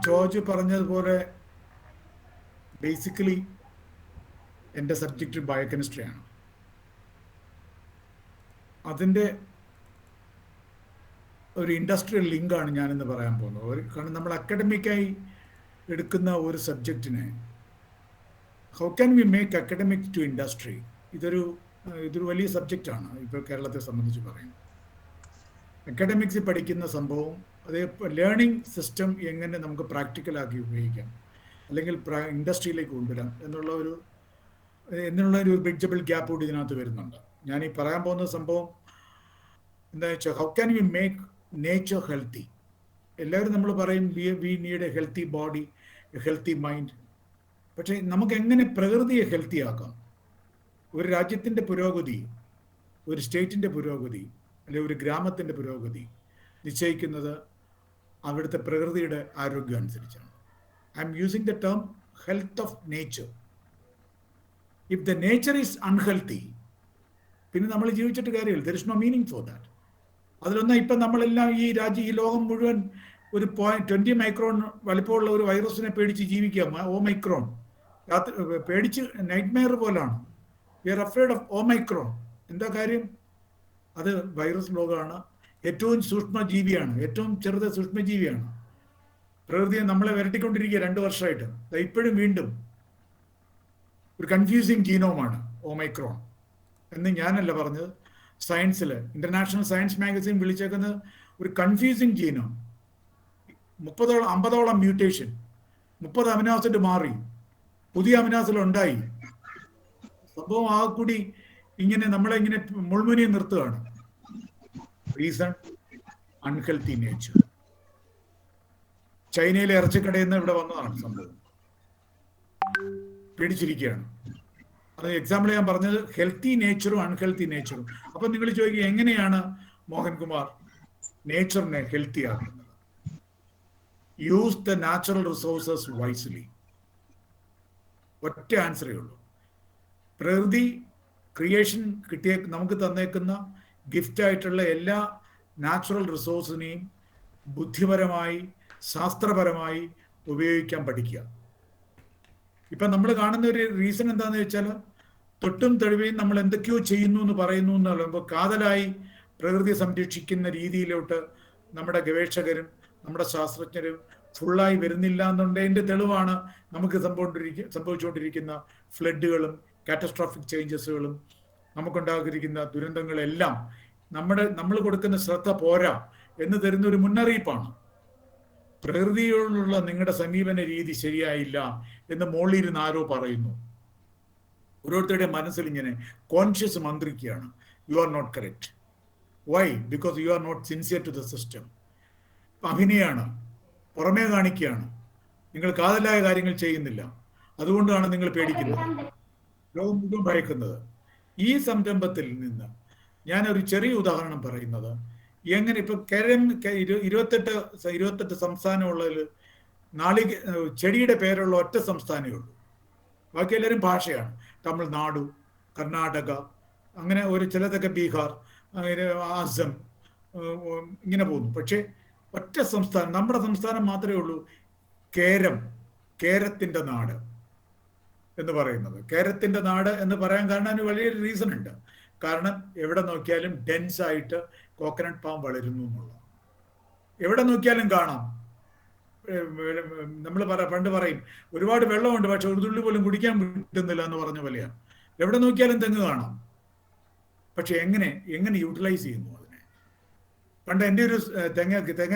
George പറഞ്ഞതുപോലെ basically എൻ്റെ subject ബയോകെമിസ്ട്രിയാണ്. അതിൻ്റെ ഒരു ഇൻഡസ്ട്രിയൽ ലിങ്കാണ് ഞാനിന്ന് പറയാൻ പോകുന്നത്. കാരണം നമ്മൾ അക്കാഡമിക്കായി എടുക്കുന്ന ഒരു സബ്ജക്റ്റിനെ how can we make academic to industry, ഇതൊരു വലിയ സബ്ജക്റ്റാണ് ഇപ്പോൾ കേരളത്തെ സംബന്ധിച്ച് പറയുന്നത്. അക്കാഡമിക്സിൽ പഠിക്കുന്ന സംഭവം അതേ ലേണിംഗ് സിസ്റ്റം എങ്ങനെ നമുക്ക് പ്രാക്ടിക്കലാക്കി ഉപയോഗിക്കാം, അല്ലെങ്കിൽ ഇൻഡസ്ട്രിയിലേക്ക് കൊണ്ടുവരാം എന്നുള്ള ഒരു ബ്രിഡ്ജബിൾ ഗ്യാപ്പ് കൂടി ഇതിനകത്ത് വരുന്നുണ്ട്. ഞാൻ ഈ പറയാൻ പോകുന്ന സംഭവം എന്താ വെച്ചാൽ how can we make nature healthy. എല്ലാവരും നമ്മൾ പറയും we need A healthy body, A healthy mind. പക്ഷേ നമുക്ക് എങ്ങനെ പ്രകൃതിയെ ഹെൽത്തി ആക്കാം? ഒരു രാജ്യത്തിൻ്റെ പുരോഗതി, ഒരു സ്റ്റേറ്റിൻ്റെ പുരോഗതി, അല്ലെങ്കിൽ ഒരു ഗ്രാമത്തിൻ്റെ പുരോഗതി നിശ്ചയിക്കുന്നത് അവിടുത്തെ പ്രകൃതിയുടെ ആരോഗ്യം അനുസരിച്ചാണ്. I am using the term health of nature. If the nature is unhealthy, പിന്നെ നമ്മൾ ജീവിച്ചിട്ട് കാര്യമില്ല. There is no meaning for that. അതിലൊന്നും ഇപ്പം നമ്മളെല്ലാം ഈ ലോകം മുഴുവൻ ഒരു 20 മൈക്രോൺ വലിപ്പമുള്ള ഒരു വൈറസിനെ പേടിച്ച് ജീവിക്കുക. ഓമൈക്രോൺ പേടിച്ച് നൈറ്റ് മെയർ പോലാണ്. We are afraid of Omicron. എന്താ കാര്യം? അത് വൈറസ് ലോകമാണ്. ഏറ്റവും സൂക്ഷ്മജീവിയാണ്, ഏറ്റവും ചെറുത് സൂക്ഷ്മജീവിയാണ്. പ്രകൃതിയെ നമ്മളെ വരട്ടിക്കൊണ്ടിരിക്കുക 2 വർഷമായിട്ട്. ഇപ്പോഴും വീണ്ടും ഒരു കൺഫ്യൂസിങ് ജീനോമാണ് ഓമൈക്രോൺ എന്ന് ഞാനല്ല പറഞ്ഞത്. സയൻസിൽ ഇന്റർനാഷണൽ സയൻസ് മാഗസിൻ വിളിച്ചേക്കുന്നത് ഒരു കൺഫ്യൂസിങ് ജീനോം. 50ഓളം മ്യൂട്ടേഷൻ, 30 അമിനോ ആസിഡ് മാറി, പുതിയ അമിനോ ആസിഡ് ഉണ്ടായി. സംഭവം ആ കൂടി ഇങ്ങനെ നമ്മളെ ഇങ്ങനെ മുൾമുനിയെ നിർത്തുകയാണ്. Reason unhealthy nature. ചൈനയിലെ ഇറച്ചിക്കടയിൽ നിന്ന് ഇവിടെ വന്നതാണ് സംഭവം. പേടിച്ചിരിക്കുകയാണ്. അത് എക്സാമ്പിൾ ഞാൻ പറഞ്ഞത് ഹെൽത്തി നേച്ചറും അൺഹെൽത്തി നേച്ചറും. അപ്പം നിങ്ങൾ ചോദിക്കുക എങ്ങനെയാണ് മോഹൻകുമാർ നേച്ചറിനെ ഹെൽത്തി ആക്കുന്നത്? Use the natural resources wisely. ഒറ്റ ആൻസറേ ഉള്ളൂ. പ്രകൃതി ക്രിയേഷൻ നമുക്ക് തന്നേക്കുന്ന ഗിഫ്റ്റായിട്ടുള്ള എല്ലാ നാച്ചുറൽ റിസോഴ്സിനെയും ബുദ്ധിപരമായി ശാസ്ത്രപരമായി ഉപയോഗിക്കാൻ പഠിക്കുക. ഇപ്പം നമ്മൾ കാണുന്ന ഒരു റീസൺ എന്താണെന്ന് വെച്ചാൽ തൊട്ടും തെളിവയും നമ്മൾ എന്തൊക്കെയോ ചെയ്യുന്നു എന്ന് പറയുന്നു എന്ന് പറയുമ്പോൾ കാതലായി പ്രകൃതിയെ സംരക്ഷിക്കുന്ന രീതിയിലോട്ട് നമ്മുടെ ഗവേഷകരും നമ്മുടെ ശാസ്ത്രജ്ഞരും ഫുള്ളായി വരുന്നില്ല എന്നുള്ളതിൻ്റെ തെളിവാണ് നമുക്ക് സംഭവിച്ചുകൊണ്ടിരിക്കുന്ന ഫ്ലഡുകളും കാറ്റസ്ട്രോഫിക് ചേഞ്ചസുകളും നമുക്കുണ്ടാക്കിയിരിക്കുന്ന ദുരന്തങ്ങളെല്ലാം നമ്മൾ കൊടുക്കുന്ന ശ്രദ്ധ പോരാ എന്ന് തരുന്ന ഒരു മുന്നറിയിപ്പാണ്. പ്രകൃതിയോടുള്ള നിങ്ങളുടെ സമീപന രീതി ശരിയായില്ല എന്ന് മോളിയിരുന്ന് ആരോ പറയുന്നു. ഓരോരുത്തരുടെ മനസ്സിൽ ഇങ്ങനെ കോൺഷ്യസ് മന്ത്രിക്കുകയാണ്, you are not correct. Why? Because you are not sincere to the system. അഭിനയാണ്, പുറമേ കാണിക്കുകയാണ്. നിങ്ങൾ കാതലായ കാര്യങ്ങൾ ചെയ്യുന്നില്ല. അതുകൊണ്ടാണ് നിങ്ങൾ പേടിക്കുന്നത്, ലോകം മുഴുവൻ ഭയക്കുന്നത്. ഈ സംരംഭത്തിൽ നിന്ന് ഞാനൊരു ചെറിയ ഉദാഹരണം പറയുന്നത്, എങ്ങനെ ഇപ്പൊ കേരളം 28 സംസ്ഥാനമുള്ളതിൽ ചെടിയുടെ പേരുള്ള ഒറ്റ സംസ്ഥാനമേ ഉള്ളൂ. ബാക്കി എല്ലാവരും ഭാഷയാണ്. തമിഴ്നാടു, കർണാടക, അങ്ങനെ ചിലതൊക്കെ ബീഹാർ, അങ്ങനെ ആസം, ഇങ്ങനെ പോകുന്നു. പക്ഷെ ഒറ്റ സംസ്ഥാനം, നമ്മുടെ സംസ്ഥാനം മാത്രമേ ഉള്ളൂ കേരത്തിന്റെ നാട് എന്ന് പറയുന്നത്. കേരത്തിന്റെ നാട് എന്ന് പറയാൻ കാരണം അതിന് വലിയൊരു റീസൺ ഉണ്ട്. കാരണം എവിടെ നോക്കിയാലും ഡെൻസ് ആയിട്ട് കോക്കനട്ട് പാം വളരുന്നു എന്നുള്ളത് എവിടെ നോക്കിയാലും കാണാം. നമ്മൾ പണ്ട് പറയും ഒരുപാട് വെള്ളമുണ്ട് പക്ഷെ ഒരു തുള്ളി പോലും കുടിക്കാൻ കിട്ടുന്നില്ല എന്ന് പറഞ്ഞ പോലെയാണ്. എവിടെ നോക്കിയാലും തെങ്ങ് കാണാം. പക്ഷെ എങ്ങനെ യൂട്ടിലൈസ് ചെയ്യുന്നു അതിനെ? പണ്ട് എൻ്റെ ഒരു തെങ്ങ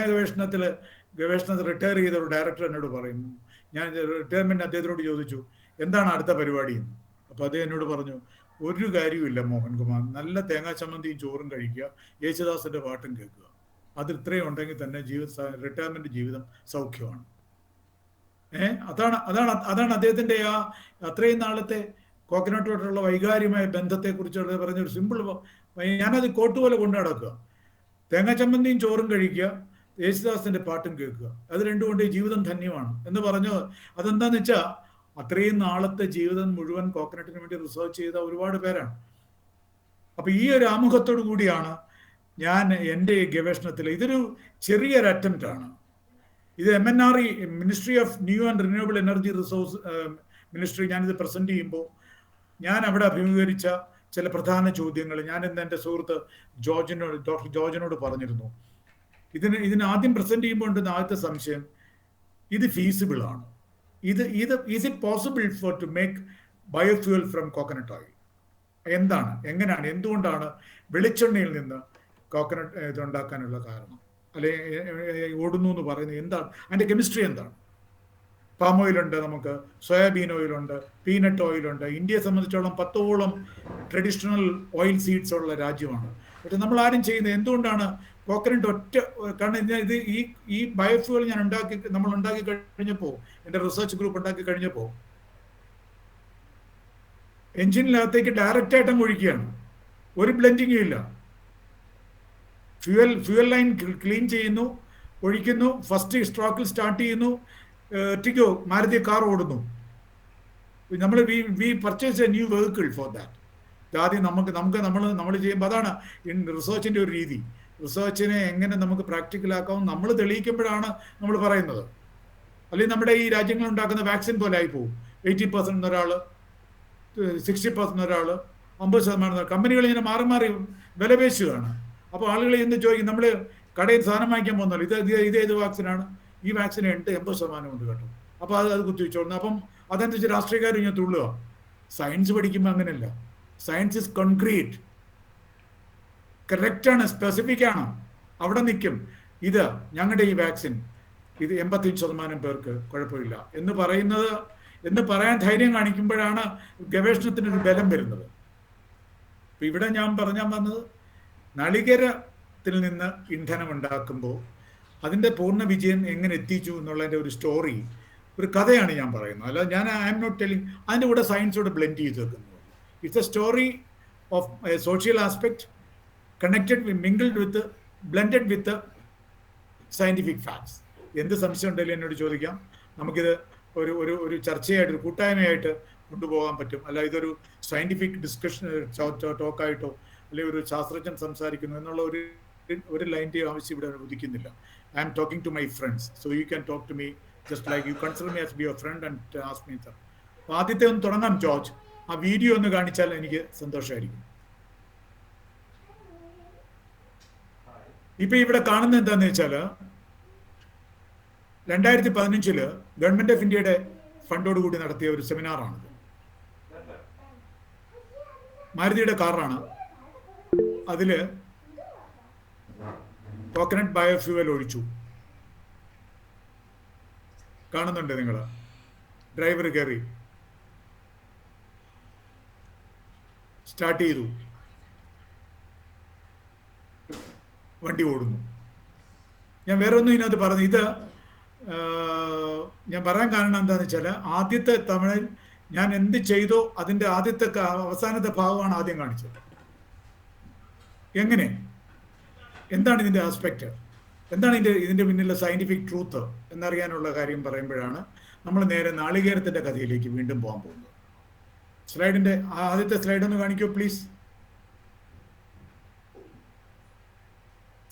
ഗവേഷണത്തിൽ റിട്ടയർ ചെയ്ത ഒരു ഡയറക്ടർ എന്നോട് പറയും, ഞാൻ റിട്ടയർമെന്റ് അദ്ദേഹത്തിനോട് ചോദിച്ചു എന്താണ് അടുത്ത പരിപാടി എന്ന്. അപ്പൊ അദ്ദേഹം എന്നോട് പറഞ്ഞു, ഒരു കാര്യമില്ല മോഹൻകുമാർ, നല്ല തേങ്ങാ ചമ്മന്തിയും ചോറും കഴിക്കുക, യേശുദാസിന്റെ പാട്ടും കേൾക്കുക. അത് ഇത്രയും ഉണ്ടെങ്കിൽ തന്നെ റിട്ടയർമെന്റ് ജീവിതം സൗഖ്യമാണ്. അതാണ് അദ്ദേഹത്തിന്റെ അത്രയും നാളത്തെ കോക്കനട്ടോട്ടുള്ള വൈകാര്യമായ ബന്ധത്തെ കുറിച്ചുള്ള പറഞ്ഞൊരു സിമ്പിൾ. ഞാനത് കോട്ടുപോലെ കൊണ്ടു നടക്കുക. തേങ്ങാ ചമ്മന്തിയും ചോറും കഴിക്കുക, യേശുദാസിന്റെ പാട്ടും കേൾക്കുക. അത് രണ്ടും കൊണ്ട് ജീവിതം ധന്യമാണ് എന്ന് പറഞ്ഞു. അതെന്താന്ന് വെച്ചാൽ അത്രയും നാളത്തെ ജീവിതം മുഴുവൻ കോക്കനട്ടിന് വേണ്ടി റിസർച്ച് ചെയ്ത ഒരുപാട് പേരാണ്. അപ്പൊ ഈ ഒരു ആമുഖത്തോടു കൂടിയാണ് ഞാൻ എൻ്റെ ഗവേഷണത്തിൽ, ഇതൊരു ചെറിയൊരു അറ്റംപ്റ്റ് ആണ്. ഇത് MNRE, ministry of new and renewable energy resource ministry, ഞാനിത് പ്രസന്റ് ചെയ്യുമ്പോൾ ഞാൻ അവിടെ അഭിമുഖീകരിച്ച ചില പ്രധാന ചോദ്യങ്ങൾ ഞാൻ ഇന്ന് എൻ്റെ സുഹൃത്ത് ഡോക്ടർ ജോർജിനോട് പറഞ്ഞിരുന്നു. ഇതിന് ആദ്യം പ്രസന്റ് ചെയ്യുമ്പോൾ ഉണ്ടെന്ന ആദ്യത്തെ സംശയം, ഇത് ഫീസിബിൾ ആണ്, is it possible for to make biofuel from coconut oil? എന്താണ്, എങ്ങനെയാണ്, എന്തുകൊണ്ടാണ് വെളിച്ചെണ്ണയിൽ നിന്ന് കോക്കനട്ട് ഇതുണ്ടാക്കാനുള്ള കാരണം, അല്ലെ ഓടുന്നു എന്ന് പറയുന്നത് എന്താണ്, അതിൻ്റെ കെമിസ്ട്രി എന്താണ്? പാം ഓയിലുണ്ട്, നമുക്ക് സോയാബീൻ ഓയിലുണ്ട്, പീനട്ട് ഓയിലുണ്ട്. ഇന്ത്യയെ സംബന്ധിച്ചോളം 10ഓളം ട്രഡീഷണൽ ഓയിൽ സീഡ്സ് ഉള്ള രാജ്യമാണ്. പക്ഷെ നമ്മൾ ആരും ചെയ്യുന്നത് എന്തുകൊണ്ടാണ് കോക്കനട്ട് ഒറ്റ? കാരണം ഇത് ഈ ബയോഫ്യൂൽ നമ്മൾ ഉണ്ടാക്കി കഴിഞ്ഞപ്പോൾ, എൻ്റെ റിസർച്ച് ഗ്രൂപ്പ് ഉണ്ടാക്കി കഴിഞ്ഞപ്പോൾ എഞ്ചിനിനകത്തേക്ക് ഡയറക്റ്റ് ആയിട്ട് അങ്ങ് ഒഴിക്കുകയാണ്, ഒരു ബ്ലെൻഡിങ്ങും ഇല്ല. ഫ്യൂവൽ ലൈൻ ക്ലീൻ ചെയ്യുന്നു, ഒഴിക്കുന്നു, ഫസ്റ്റ് സ്ട്രോക്കിൽ സ്റ്റാർട്ട് ചെയ്യുന്നു, ഒറ്റയ്ക്കോ മാരുതി കാർ ഓടുന്നു. We purchase a new vehicle for that. ആദ്യം നമ്മൾ ചെയ്യുമ്പോൾ അതാണ് റിസർച്ചിൻ്റെ ഒരു രീതി. റിസർച്ചിനെ എങ്ങനെ നമുക്ക് പ്രാക്ടിക്കലാക്കാവും നമ്മൾ തെളിയിക്കുമ്പോഴാണ് നമ്മൾ പറയുന്നത്. അല്ലെങ്കിൽ നമ്മുടെ ഈ രാജ്യങ്ങൾ ഉണ്ടാക്കുന്ന വാക്സിൻ പോലെ ആയിപ്പോവും. 80% ഒരാൾ, 60% ഒരാൾ, 50% കമ്പനികൾ ഇങ്ങനെ മാറി മാറി വില പേശുകയാണ്. അപ്പോൾ ആളുകൾ എന്ന് ചോദിക്കും, നമ്മൾ കടയിൽ സാധനം വാങ്ങിക്കാൻ പോകുന്നല്ലോ, ഇതേത് വാക്സിനാണ്? ഈ വാക്സിന് 80% ഉണ്ട് കേട്ടോ. അപ്പോൾ അത് കുത്തിവെച്ചോളുന്നു. അപ്പം അതനുസരിച്ച് രാഷ്ട്രീയക്കാർ ഇങ്ങനെ തുള്ളുക. സയൻസ് പഠിക്കുമ്പോൾ അങ്ങനെയല്ല. സയൻസ് ഇസ് കോൺക്രീറ്റ്, കറക്റ്റാണ്, സ്പെസിഫിക് ആണ്, അവിടെ നിൽക്കും. ഇത് ഞങ്ങളുടെ ഈ വാക്സിൻ ഇത് 85% പേർക്ക് കുഴപ്പമില്ല എന്ന് പറയാൻ ധൈര്യം കാണിക്കുമ്പോഴാണ് ഗവേഷണത്തിനൊരു ബലം വരുന്നത്. അപ്പം ഇവിടെ ഞാൻ വന്നത്, നാളികേരത്തിൽ നിന്ന് ഇന്ധനം ഉണ്ടാക്കുമ്പോൾ അതിൻ്റെ പൂർണ്ണ വിജയം എങ്ങനെ എത്തിച്ചു എന്നുള്ളതിൻ്റെ ഒരു സ്റ്റോറി, ഒരു കഥയാണ് ഞാൻ പറയുന്നത്. അല്ല, ഐ എം നോട്ട് ടെല്ലിങ് അതിൻ്റെ കൂടെ സയൻസോട് ബ്ലെൻഡ് ചെയ്ത് വെക്കുന്നത്. It's A story of A social aspect blended with scientific facts. എന്ത് സംശയം ഉണ്ടെങ്കിലും എന്നോട് ചോദിക്കാം. നമുക്കിത് ഒരു ചർച്ചയായിട്ട്, ഒരു കൂട്ടായ്മയായിട്ട് കൊണ്ടുപോകാൻ പറ്റും. അല്ല ഇതൊരു സയൻറ്റിഫിക് ഡിസ്കഷൻ ടോക്കായിട്ടോ അല്ലെങ്കിൽ ഒരു ശാസ്ത്രജ്ഞൻ സംസാരിക്കുന്നു എന്നുള്ള ഒരു ലൈൻ്റെ ആവശ്യം ഇവിടെ ഉദിക്കുന്നില്ല. I am talking to my friends, so you can talk to me just like you consider me as be your friend and ask me that. ആദ്യത്തെ ഒന്ന് തുടങ്ങാം ജോർജ്. ആ വീഡിയോ ഒന്ന് കാണിച്ചാൽ എനിക്ക് സന്തോഷമായിരിക്കും. ഇപ്പൊ ഇവിടെ കാണുന്നത് എന്താന്ന് വെച്ചാൽ 2015 ഗവൺമെന്റ് ഓഫ് ഇന്ത്യയുടെ ഫണ്ടോടുകൂടി നടത്തിയ ഒരു സെമിനാറാണിത്. മാരുതിയുടെ കാറാണ്. അതില് കോക്കനട്ട് ബയോഫ്യൂവൽ ഒഴിച്ചു. കാണുന്നുണ്ട് നിങ്ങൾ? ഡ്രൈവർ കയറി സ്റ്റാർട്ട് ചെയ്തു, വണ്ടി ഓടുന്നു. ഞാൻ വേറെ ഒന്നും ഇതിനകത്ത് പറഞ്ഞു. ഇത് ഞാൻ പറയാൻ കാരണം എന്താണെന്ന് വെച്ചാൽ, ആദ്യത്തെ തമിഴിൽ ഞാൻ എന്ത് ചെയ്തോ അതിൻ്റെ ആദ്യത്തെ അവസാനത്തെ ഭാഗമാണ് ആദ്യം കാണിച്ചത്. എങ്ങനെ, എന്താണ് ഇതിൻ്റെ ആസ്പെക്റ്റ്, എന്താണ് ഇതിൻ്റെ പിന്നിലുള്ള സയൻറ്റിഫിക് ട്രൂത്ത് എന്നറിയാനുള്ള കാര്യം പറയുമ്പോഴാണ് നമ്മൾ നേരെ നാളികേരത്തിൻ്റെ കഥയിലേക്ക് വീണ്ടും പോകാൻ പോകുന്നത്. സ്ലൈഡിൻ്റെ ആദ്യത്തെ സ്ലൈഡ് ഒന്ന് കാണിക്കൂ പ്ലീസ്.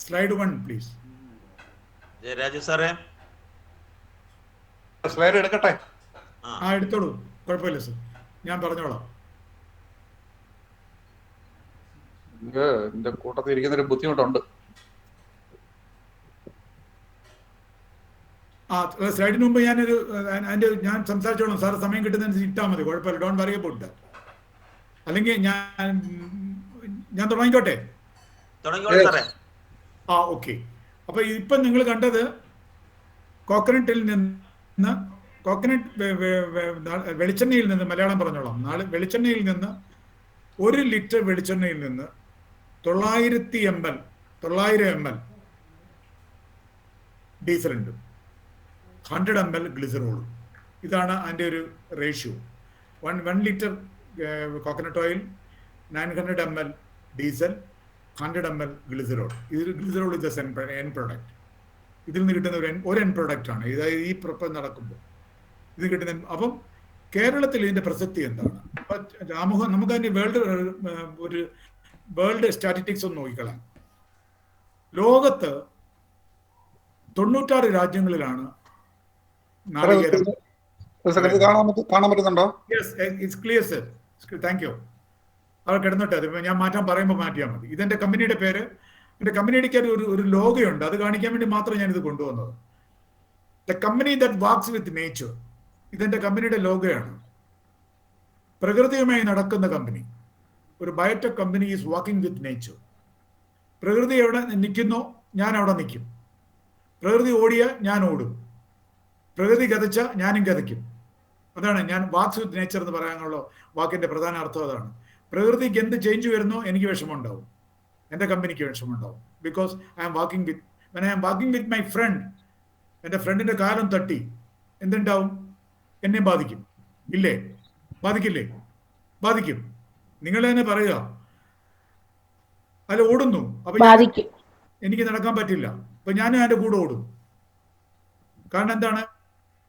Slide 1 please. ജയരാജു സാറേ സ്ലൈഡ് എടുക്കട്ടെ? എടുത്തോളൂ, കുഴപ്പമില്ല സർ, ഞാൻ പറഞ്ഞോളാം. എന്റെ കൂട്ടത്തിൽ ഇരിക്കുന്നൊരു ബുദ്ധിമുട്ടുണ്ട്. സ്ലൈഡിന് മുമ്പ് ഞാൻ സംസാരിച്ചോളാം സാർ, സമയം കിട്ടുന്നതനുസരിച്ച് ഇട്ടാൽ മതി, കുഴപ്പമില്ല. Don't worry about that. അല്ലെങ്കിൽ ഞാൻ തുടങ്ങിക്കോട്ടെ? ഓക്കെ. അപ്പൊ ഇപ്പം നിങ്ങൾ കണ്ടത് കോക്കനട്ടിൽ നിന്ന്, വെളിച്ചെണ്ണയിൽ നിന്ന്, മലയാളം പറഞ്ഞോളാം, വെളിച്ചെണ്ണയിൽ നിന്ന് 1 ലിറ്റർ വെളിച്ചെണ്ണയിൽ നിന്ന് 900 ml ഡീസലുണ്ട്, 100 ml ഗ്ലിസറോളും. ഇതാണ് അതിൻ്റെ ഒരു ratio. 1 litre coconut oil, 900 ml diesel, 100 ml glycerol. ഇത് ഗ്ലിസറോൾ ഇത് എൻ പ്രൊഡക്റ്റ്. ഇതിൽ നിന്ന് കിട്ടുന്ന ഒരു എൻ പ്രൊഡക്റ്റ് ആണ്. ഇതായത് ഈ പ്രൊപ്പം നടക്കുമ്പോൾ ഇത് കിട്ടുന്ന. അപ്പം കേരളത്തിൽ ഇതിൻ്റെ പ്രസക്തി എന്താണ്? അപ്പം നമുക്ക് അതിൻ്റെ വേൾഡ് സ്റ്റാറ്റിസ്റ്റിക്സ് ഒന്ന് നോക്കിക്കളാം. ലോകത്ത് 96 രാജ്യങ്ങളിലാണ് നാളികേരം. കാണാൻ പറ്റുന്നുണ്ടോ? Yes, it's clear sir. Thank you. അവർ കിടന്നിട്ട് അത് ഞാൻ മാറ്റാൻ പറയുമ്പോൾ മാറ്റിയാൽ മതി. ഇതെന്റെ കമ്പനിയുടെ പേര്. എൻ്റെ കമ്പനിക്ക് ഒരു ലോഗോയുണ്ട്, അത് കാണിക്കാൻ വേണ്ടി മാത്രം ഞാനിത് കൊണ്ടുവന്നത്. The company that walks with nature, ഇതെന്റെ കമ്പനിയുടെ ലോഗോയാണ്. പ്രകൃതിയുമായി നടക്കുന്ന കമ്പനി. ഒരു biotech company is walking with nature. പ്രകൃതി എവിടെ നിൽക്കുന്നോ ഞാൻ അവിടെ നിൽക്കും. പ്രകൃതി ഓടിയ ഞാൻ ഓടും. പ്രകൃതി ഗതച്ച ഞാനും ഗതയ്ക്കും. അതാണ് ഞാൻ വാക്സ് വിത്ത് നേച്ചർ എന്ന് പറയാനുള്ള വാക്കിന്റെ പ്രധാന അർത്ഥം അതാണ്. പ്രകൃതിക്ക് എന്ത് ചേഞ്ച് വരുന്നോ എനിക്ക് വിഷമമുണ്ടാവും, എൻ്റെ കമ്പനിക്ക് വിഷമമുണ്ടാവും. Because I am walking with my friend. എൻ്റെ ഫ്രണ്ടിന്റെ കാലം തട്ടി എന്തുണ്ടാവും? എന്നെ ബാധിക്കും. ഇല്ലേ? ബാധിക്കില്ലേ? ബാധിക്കും. നിങ്ങൾ തന്നെ പറയുക, അല്ല ഓടുന്നു, അപ്പൊ എനിക്ക് നടക്കാൻ പറ്റില്ല, അപ്പൊ ഞാനും എൻ്റെ കൂടെ ഓടും. കാരണം എന്താണ്?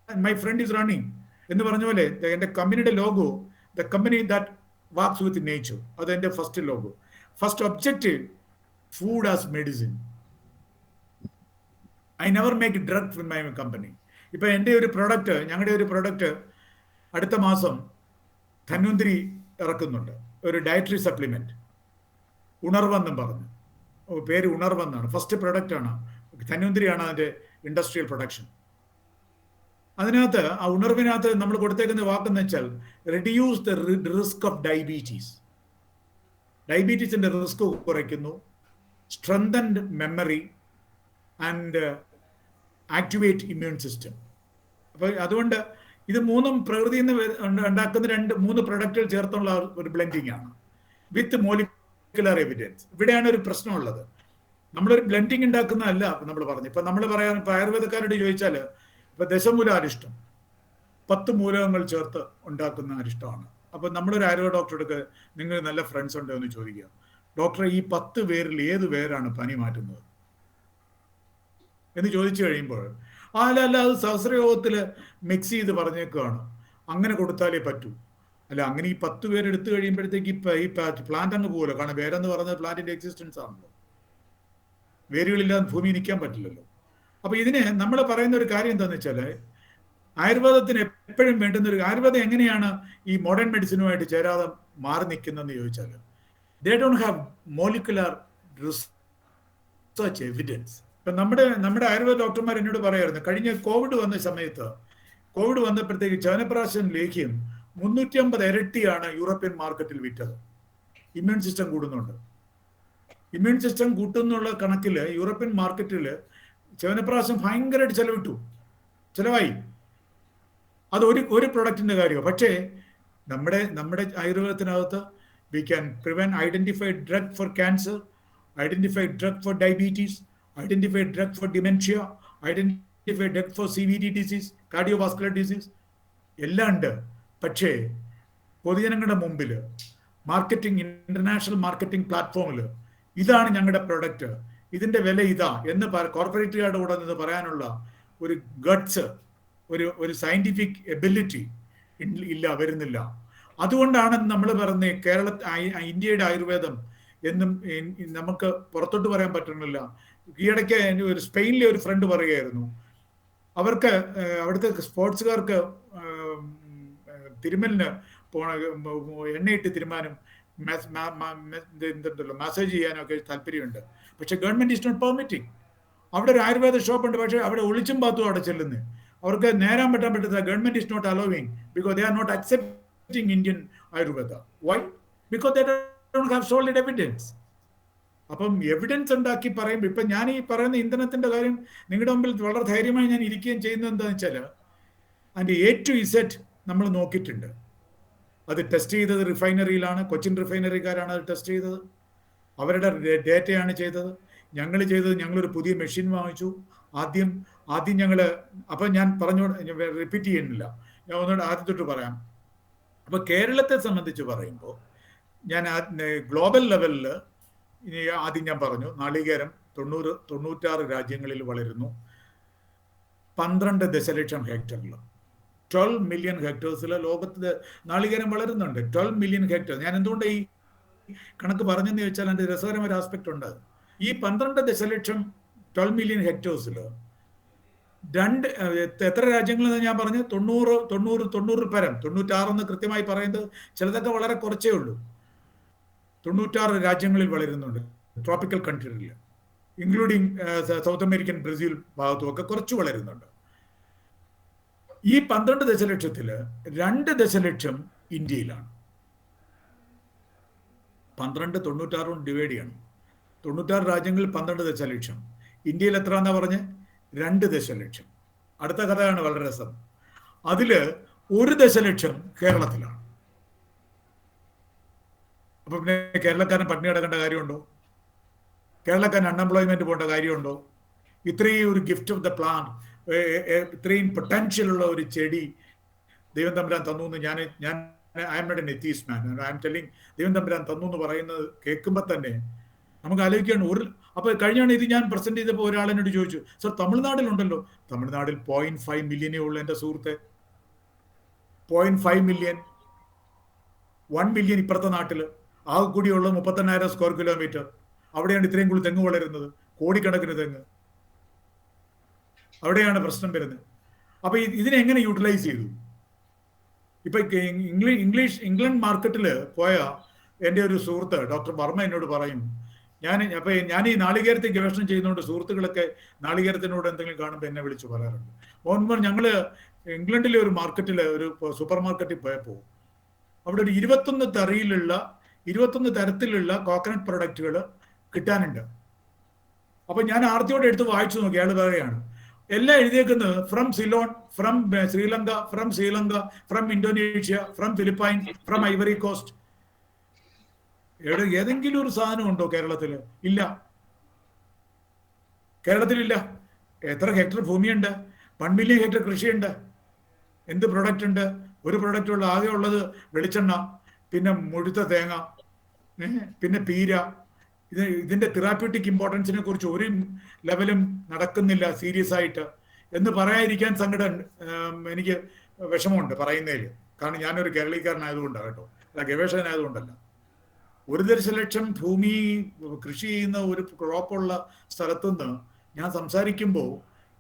മൈ ഫ്രണ്ട് ഈസ് റണ്ണിങ് എന്ന് പറഞ്ഞ പോലെ എൻ്റെ കമ്പനിയുടെ logo, the company that walks with nature, അത് എൻ്റെ first logo. First objective, food as medicine. I never make drug in my company. ഇപ്പൊ എൻ്റെ ഒരു പ്രൊഡക്റ്റ്, ഞങ്ങളുടെ ഒരു പ്രൊഡക്റ്റ് അടുത്ത മാസം ധന്വന്തിരി ഇറക്കുന്നുണ്ട്, ഒരു ഡയറ്ററി സപ്ലിമെന്റ്, ഉണർവെന്നും പറഞ്ഞു. പേര് ഉണർവെന്നാണ്. ഫസ്റ്റ് പ്രൊഡക്റ്റ് ആണ്. ധന്വന്തിരിയാണ് അതിന്റെ ഇൻഡസ്ട്രിയൽ പ്രൊഡക്ഷൻ. അതിനകത്ത് ആ ഉണർവിനകത്ത് നമ്മൾ കൊടുത്തേക്കുന്ന വാക്കെന്ന് വെച്ചാൽ reduce the risk of diabetes. ഡയബറ്റീസിന്റെ റിസ്ക് കുറയ്ക്കുന്നു, strengthened memory and activate immune system. അപ്പൊ അതുകൊണ്ട് ഇത് മൂന്നും പ്രകൃതിയിൽ നിന്ന് ഉണ്ടാക്കുന്ന മൂന്ന് പ്രൊഡക്റ്റുകൾ ചേർത്തുള്ള ഒരു ബ്ലെൻഡിങ് ആണ് വിത്ത് മോളിക്കുലർ എവിഡൻസ്. ഇവിടെയാണ് ഒരു പ്രശ്നമുള്ളത്. നമ്മളൊരു ബ്ലെൻഡിങ് ഉണ്ടാക്കുന്നതല്ല നമ്മൾ പറഞ്ഞു. ഇപ്പൊ നമ്മൾ പറയാൻ, ഇപ്പൊ ആയുർവേദക്കാരോട് ചോദിച്ചാൽ ഇപ്പൊ ദശമൂല അരിഷ്ടം 10 മൂലകങ്ങൾ ചേർത്ത് ഉണ്ടാക്കുന്ന അരിഷ്ടമാണ്. അപ്പൊ നമ്മളൊരു ആയുർവേദ ഡോക്ടറെടുക്ക് നിങ്ങൾ നല്ല ഫ്രണ്ട്സ് ഉണ്ടോ എന്ന് ചോദിക്കുക, ഡോക്ടറെ ഈ 10 പേരിൽ ഏത് പേരാണ് പനി മാറ്റുന്നത് എന്ന് ചോദിച്ചു കഴിയുമ്പോൾ അല്ല അത് സഹസ്രയോഗത്തില് മിക്സ് ചെയ്ത് പറഞ്ഞേക്കുകയാണ്, അങ്ങനെ കൊടുത്താലേ പറ്റൂ. അല്ല, അങ്ങനെ ഈ 10 പേര് എടുത്തു കഴിയുമ്പോഴത്തേക്ക് ഈ പ്ലാന്റ് അങ്ങ് പോകല്ലോ. കാരണം വേരെന്ന് പറയുന്നത് പ്ലാന്റിന്റെ എക്സിസ്റ്റൻസ് ആണല്ലോ. വേരുകളില്ലാതെ ഭൂമി നിൽക്കാൻ പറ്റില്ലല്ലോ. അപ്പൊ ഇതിന് നമ്മൾ പറയുന്ന ഒരു കാര്യം എന്താന്ന് വെച്ചാല്, ആയുർവേദത്തിന് എപ്പോഴും വേണ്ടുന്ന ഒരു, ആയുർവേദം എങ്ങനെയാണ് ഈ മോഡേൺ മെഡിസിനുമായിട്ട് ചേരാതെ മാറി നിൽക്കുന്നതെന്ന് ചോദിച്ചാൽ, ദേ don't have molecular research evidence. ഇപ്പൊ നമ്മുടെ ആയുർവേദ ഡോക്ടർമാർ എന്നോട് പറയായിരുന്നു, കഴിഞ്ഞ കോവിഡ് വന്ന സമയത്ത്, കോവിഡ് വന്നപ്പോഴത്തേക്ക് ചവനപ്രാശൻ ലേഖ്യം 350 ഇരട്ടിയാണ് യൂറോപ്യൻ മാർക്കറ്റിൽ വിറ്റത്. ഇമ്മ്യൂൺ സിസ്റ്റം കൂടുന്നുണ്ട്. ഇമ്മ്യൂൺ സിസ്റ്റം കൂട്ടുന്നുള്ള കണക്കില് യൂറോപ്യൻ മാർക്കറ്റില് ചവനപ്രാശം ഭയങ്കരമായിട്ട് ചിലവായി. അത് ഒരു പ്രൊഡക്റ്റിന്റെ കാര്യമോ. പക്ഷേ നമ്മുടെ ആയുർവേദത്തിനകത്ത് we can prevent, identify drug for cancer, identify drug for diabetes, identify drug for dementia, identify drug for CVD disease, cardiovascular disease, എല്ലാം ഉണ്ട്. പക്ഷേ പൊതുജനങ്ങളുടെ മുമ്പിൽ മാർക്കറ്റിംഗ്, ഇന്റർനാഷണൽ മാർക്കറ്റിംഗ് പ്ലാറ്റ്ഫോമിൽ ഇതാണ് ഞങ്ങളുടെ പ്രൊഡക്റ്റ്, ഇതിന്റെ വില ഇതാ എന്ന് കോർപ്പറേറ്റുകാരുടെ കൂടെ നിന്ന് പറയാനുള്ള ഒരു ഗട്ട്സ്, ഒരു സയന്റിഫിക് എബിലിറ്റി വരുന്നില്ല. അതുകൊണ്ടാണ് നമ്മൾ പറഞ്ഞ ഇന്ത്യയുടെ ആയുർവേദം എന്നും നമുക്ക് പുറത്തോട്ട് പറയാൻ പറ്റുന്നില്ല. ഈയിടയ്ക്ക് ഒരു സ്പെയിനിലെ ഒരു ഫ്രണ്ട് പറയുകയായിരുന്നു, അവർക്ക് അവിടുത്തെ സ്പോർട്സുകാർക്ക് തിരുമലിന് എണ്ണയിട്ട് തിരുമാനും മസാജ് ചെയ്യാനും ഒക്കെ താല്പര്യമുണ്ട്. പക്ഷെ ഗവൺമെന്റ് ഈസ് നോട്ട് പെർമിറ്റിംഗ്. അവിടെ ഒരു ആയുർവേദ ഷോപ്പ് ഉണ്ട്, പക്ഷെ അവിടെ ഒളിച്ചും പാത്തും അവിടെ ചെല്ലുന്നത്. അവർക്ക് നേരാൻ പറ്റാത്ത government is not allowing because they are not accepting Indian Ayurveda. Why? Because they don't have solid evidence. അപ്പം എവിഡൻസ് ഉണ്ടാക്കി പറയുമ്പോൾ, ഇപ്പൊ ഞാൻ ഈ പറയുന്ന ഇന്ധനത്തിന്റെ കാര്യം നിങ്ങളുടെ മുമ്പിൽ വളരെ ധൈര്യമായി ഞാൻ ഇരിക്കുകയും ചെയ്യുന്നത് എന്താണെന്ന് വെച്ചാൽ, അതിന്റെ A to Z നമ്മൾ നോക്കിയിട്ടുണ്ട്. അത് ടെസ്റ്റ് ചെയ്തത് റിഫൈനറിയിലാണ്, കൊച്ചിൻ റിഫൈനറിക്കാരാണ് അത് ടെസ്റ്റ് ചെയ്തത്, അവരുടെ ഡേറ്റയാണ് ചെയ്തത്. ഞങ്ങളൊരു പുതിയ മെഷീൻ വാങ്ങിച്ചു. ആദ്യം ഞങ്ങൾ, അപ്പം ഞാൻ റിപ്പീറ്റ് ചെയ്യുന്നില്ല, ഞാൻ ഒന്നുകൂടെ ആദ്യം തൊട്ട് പറയാം. അപ്പൊ കേരളത്തെ സംബന്ധിച്ച് പറയുമ്പോൾ ഞാൻ ഗ്ലോബൽ ലെവലിൽ ആദ്യം ഞാൻ പറഞ്ഞു, നാളികേരം 96 രാജ്യങ്ങളിൽ വളരുന്നു. 12 ദശലക്ഷം ഹെക്ടറിൽ, 12 മില്യൺ ഹെക്ടേഴ്സിൽ ലോകത്തിൽ നാളികേരം വളരുന്നുണ്ട്. 12 മില്യൺ ഹെക്ടർ. ഞാൻ എന്തുകൊണ്ട് ഈ കണക്ക് പറഞ്ഞെന്ന് ചോദിച്ചാൽ അതിന്റെ രസകരമായ ആസ്പെക്ട് ഉണ്ട്. ഈ 12 ദശലക്ഷം 12 മില്യൺ ഹെക്ടേഴ്സിൽ എത്ര രാജ്യങ്ങളെന്ന് ഞാൻ പറഞ്ഞു? 90 പരം, 96 കൃത്യമായി പറയുന്നത്. ചിലതൊക്കെ വളരെ കുറച്ചേ ഉള്ളൂ. 96 രാജ്യങ്ങളിൽ വളരുന്നുണ്ട്, ട്രോപ്പിക്കൽ കൺട്രികളിൽ, ഇൻക്ലൂഡിങ് സൗത്ത് അമേരിക്കൻ ബ്രസീൽ ഭാഗത്തും ഒക്കെ കുറച്ച് വളരുന്നുണ്ട്. ഈ 12 ദശലക്ഷത്തിൽ 2 ദശലക്ഷം ഇന്ത്യയിലാണ്. 12 96 ഡിവൈഡ് ചെയ്യണം. 96 രാജ്യങ്ങളിൽ 12 ദശലക്ഷം. ഇന്ത്യയിൽ എത്ര എന്നാ പറഞ്ഞ്? 2 ദശലക്ഷം. അടുത്ത കഥയാണ് വളരെ രസം. അതില് 1 ദശലക്ഷം കേരളത്തിലാണ്. അപ്പൊ പിന്നെ കേരളക്കാരൻ പട്ടിണി കിടക്കേണ്ട കാര്യമുണ്ടോ? കേരളക്കാരൻ അൺഎംപ്ലോയ്മെന്റ് പോകേണ്ട കാര്യമുണ്ടോ? ഇത്രയും ഒരു ഗിഫ്റ്റ് ഓഫ് ദ പ്ലാൻ, ഇത്രയും പൊട്ടൻഷ്യൽ ഉള്ള ഒരു ചെടി ദൈവം തമ്പുരാൻ തന്നു എന്ന് ഞാൻ I am not an atheist man, I am telling, ദൈവം തമ്പുരാൻ തന്നു എന്ന് പറയുന്നത് കേൾക്കുമ്പോൾ തന്നെ നമുക്ക് ആലോചിക്കുകയാണ്. അപ്പൊ കഴിഞ്ഞാണ് ഇത് ഞാൻ പ്രസന്റ് ചെയ്തപ്പോൾ ഒരാളെന്നോട് ചോദിച്ചു, സർ തമിഴ്നാട്ടിലുണ്ടല്ലോ. തമിഴ്നാട്ടിൽ 0.5 മില്യനേ ഉള്ളൂ എൻ്റെ സുഹൃത്തെ. 0.5 മില്യൺ. 1 മില്യൺ ഇപ്പുറത്തെ നാട്ടിൽ. ആകെ കൂടിയുള്ള 38,000 സ്ക്വയർ കിലോമീറ്റർ. അവിടെയാണ് ഇത്രയും കൂടി തെങ്ങ് വളരുന്നത്, കോടിക്കണക്കിന് തെങ്ങ്. അവിടെയാണ് പ്രശ്നം വരുന്നത്. അപ്പൊ ഇതിനെങ്ങനെ യൂട്ടിലൈസ് ചെയ്തു? ഇപ്പൊ ഇംഗ്ലണ്ട് മാർക്കറ്റിൽ പോയ എൻ്റെ ഒരു സുഹൃത്ത് ഡോക്ടർ വർമ്മ എന്നോട് പറയും, ഞാൻ ഈ നാളികേരത്തെ ഗവേഷണം ചെയ്യുന്നതുകൊണ്ട് സുഹൃത്തുക്കളൊക്കെ നാളികേരത്തിനോട് എന്തെങ്കിലും കാണുമ്പോൾ എന്നെ വിളിച്ച് പറയാറുണ്ട്. മോഹൻമോഹൻ, ഞങ്ങള് ഇംഗ്ലണ്ടിലെ ഒരു മാർക്കറ്റിൽ, ഒരു സൂപ്പർ മാർക്കറ്റിൽ പോയപ്പോൾ അവിടെ ഒരു 21 തരത്തിലുള്ള കോക്കനട്ട് പ്രൊഡക്റ്റുകൾ കിട്ടാനുണ്ട്. അപ്പൊ ഞാൻ ആർത്തിയോടെ എടുത്ത് വായിച്ചു നോക്കി. അയാൾ പറയുകയാണ്, എല്ലാം എഴുതിയേക്കുന്നത് from Ceylon, from Sri Lanka, from Indonesia, from Philippines, from Ivory Coast. ഏതെങ്കിലും ഒരു സാധനം ഉണ്ടോ കേരളത്തിൽ? ഇല്ല, കേരളത്തിലില്ല. എത്ര ഹെക്ടർ ഭൂമിയുണ്ട്? 1 മില്യൺ ഹെക്ടർ കൃഷിയുണ്ട്. എന്ത് പ്രൊഡക്റ്റ് ഉണ്ട്? ഒരു പ്രൊഡക്റ്റ് ഉള്ള ആകെ ഉള്ളത് വെളിച്ചെണ്ണ, പിന്നെ മുഴുത്ത തേങ്ങ, പിന്നെ പീര. ഇതിന്റെ തെറാപ്യൂട്ടിക് ഇമ്പോർട്ടൻസിനെ കുറിച്ച് ഒരു ലെവലും നടക്കുന്നില്ല സീരിയസ് ആയിട്ട് എന്ന് പറയാതിരിക്കാൻ എനിക്ക് വിഷമമുണ്ട് പറയുന്നതിൽ. കാരണം ഞാനൊരു കേരളീയക്കാരനായതുകൊണ്ടാണ് കേട്ടോ, അല്ല ഗവേഷകനായതുകൊണ്ടല്ല. 1 ദശലക്ഷം ഭൂമി കൃഷി ചെയ്യുന്ന ഒരു ക്രോപ്പുള്ള സ്ഥലത്തുനിന്ന് ഞാൻ സംസാരിക്കുമ്പോൾ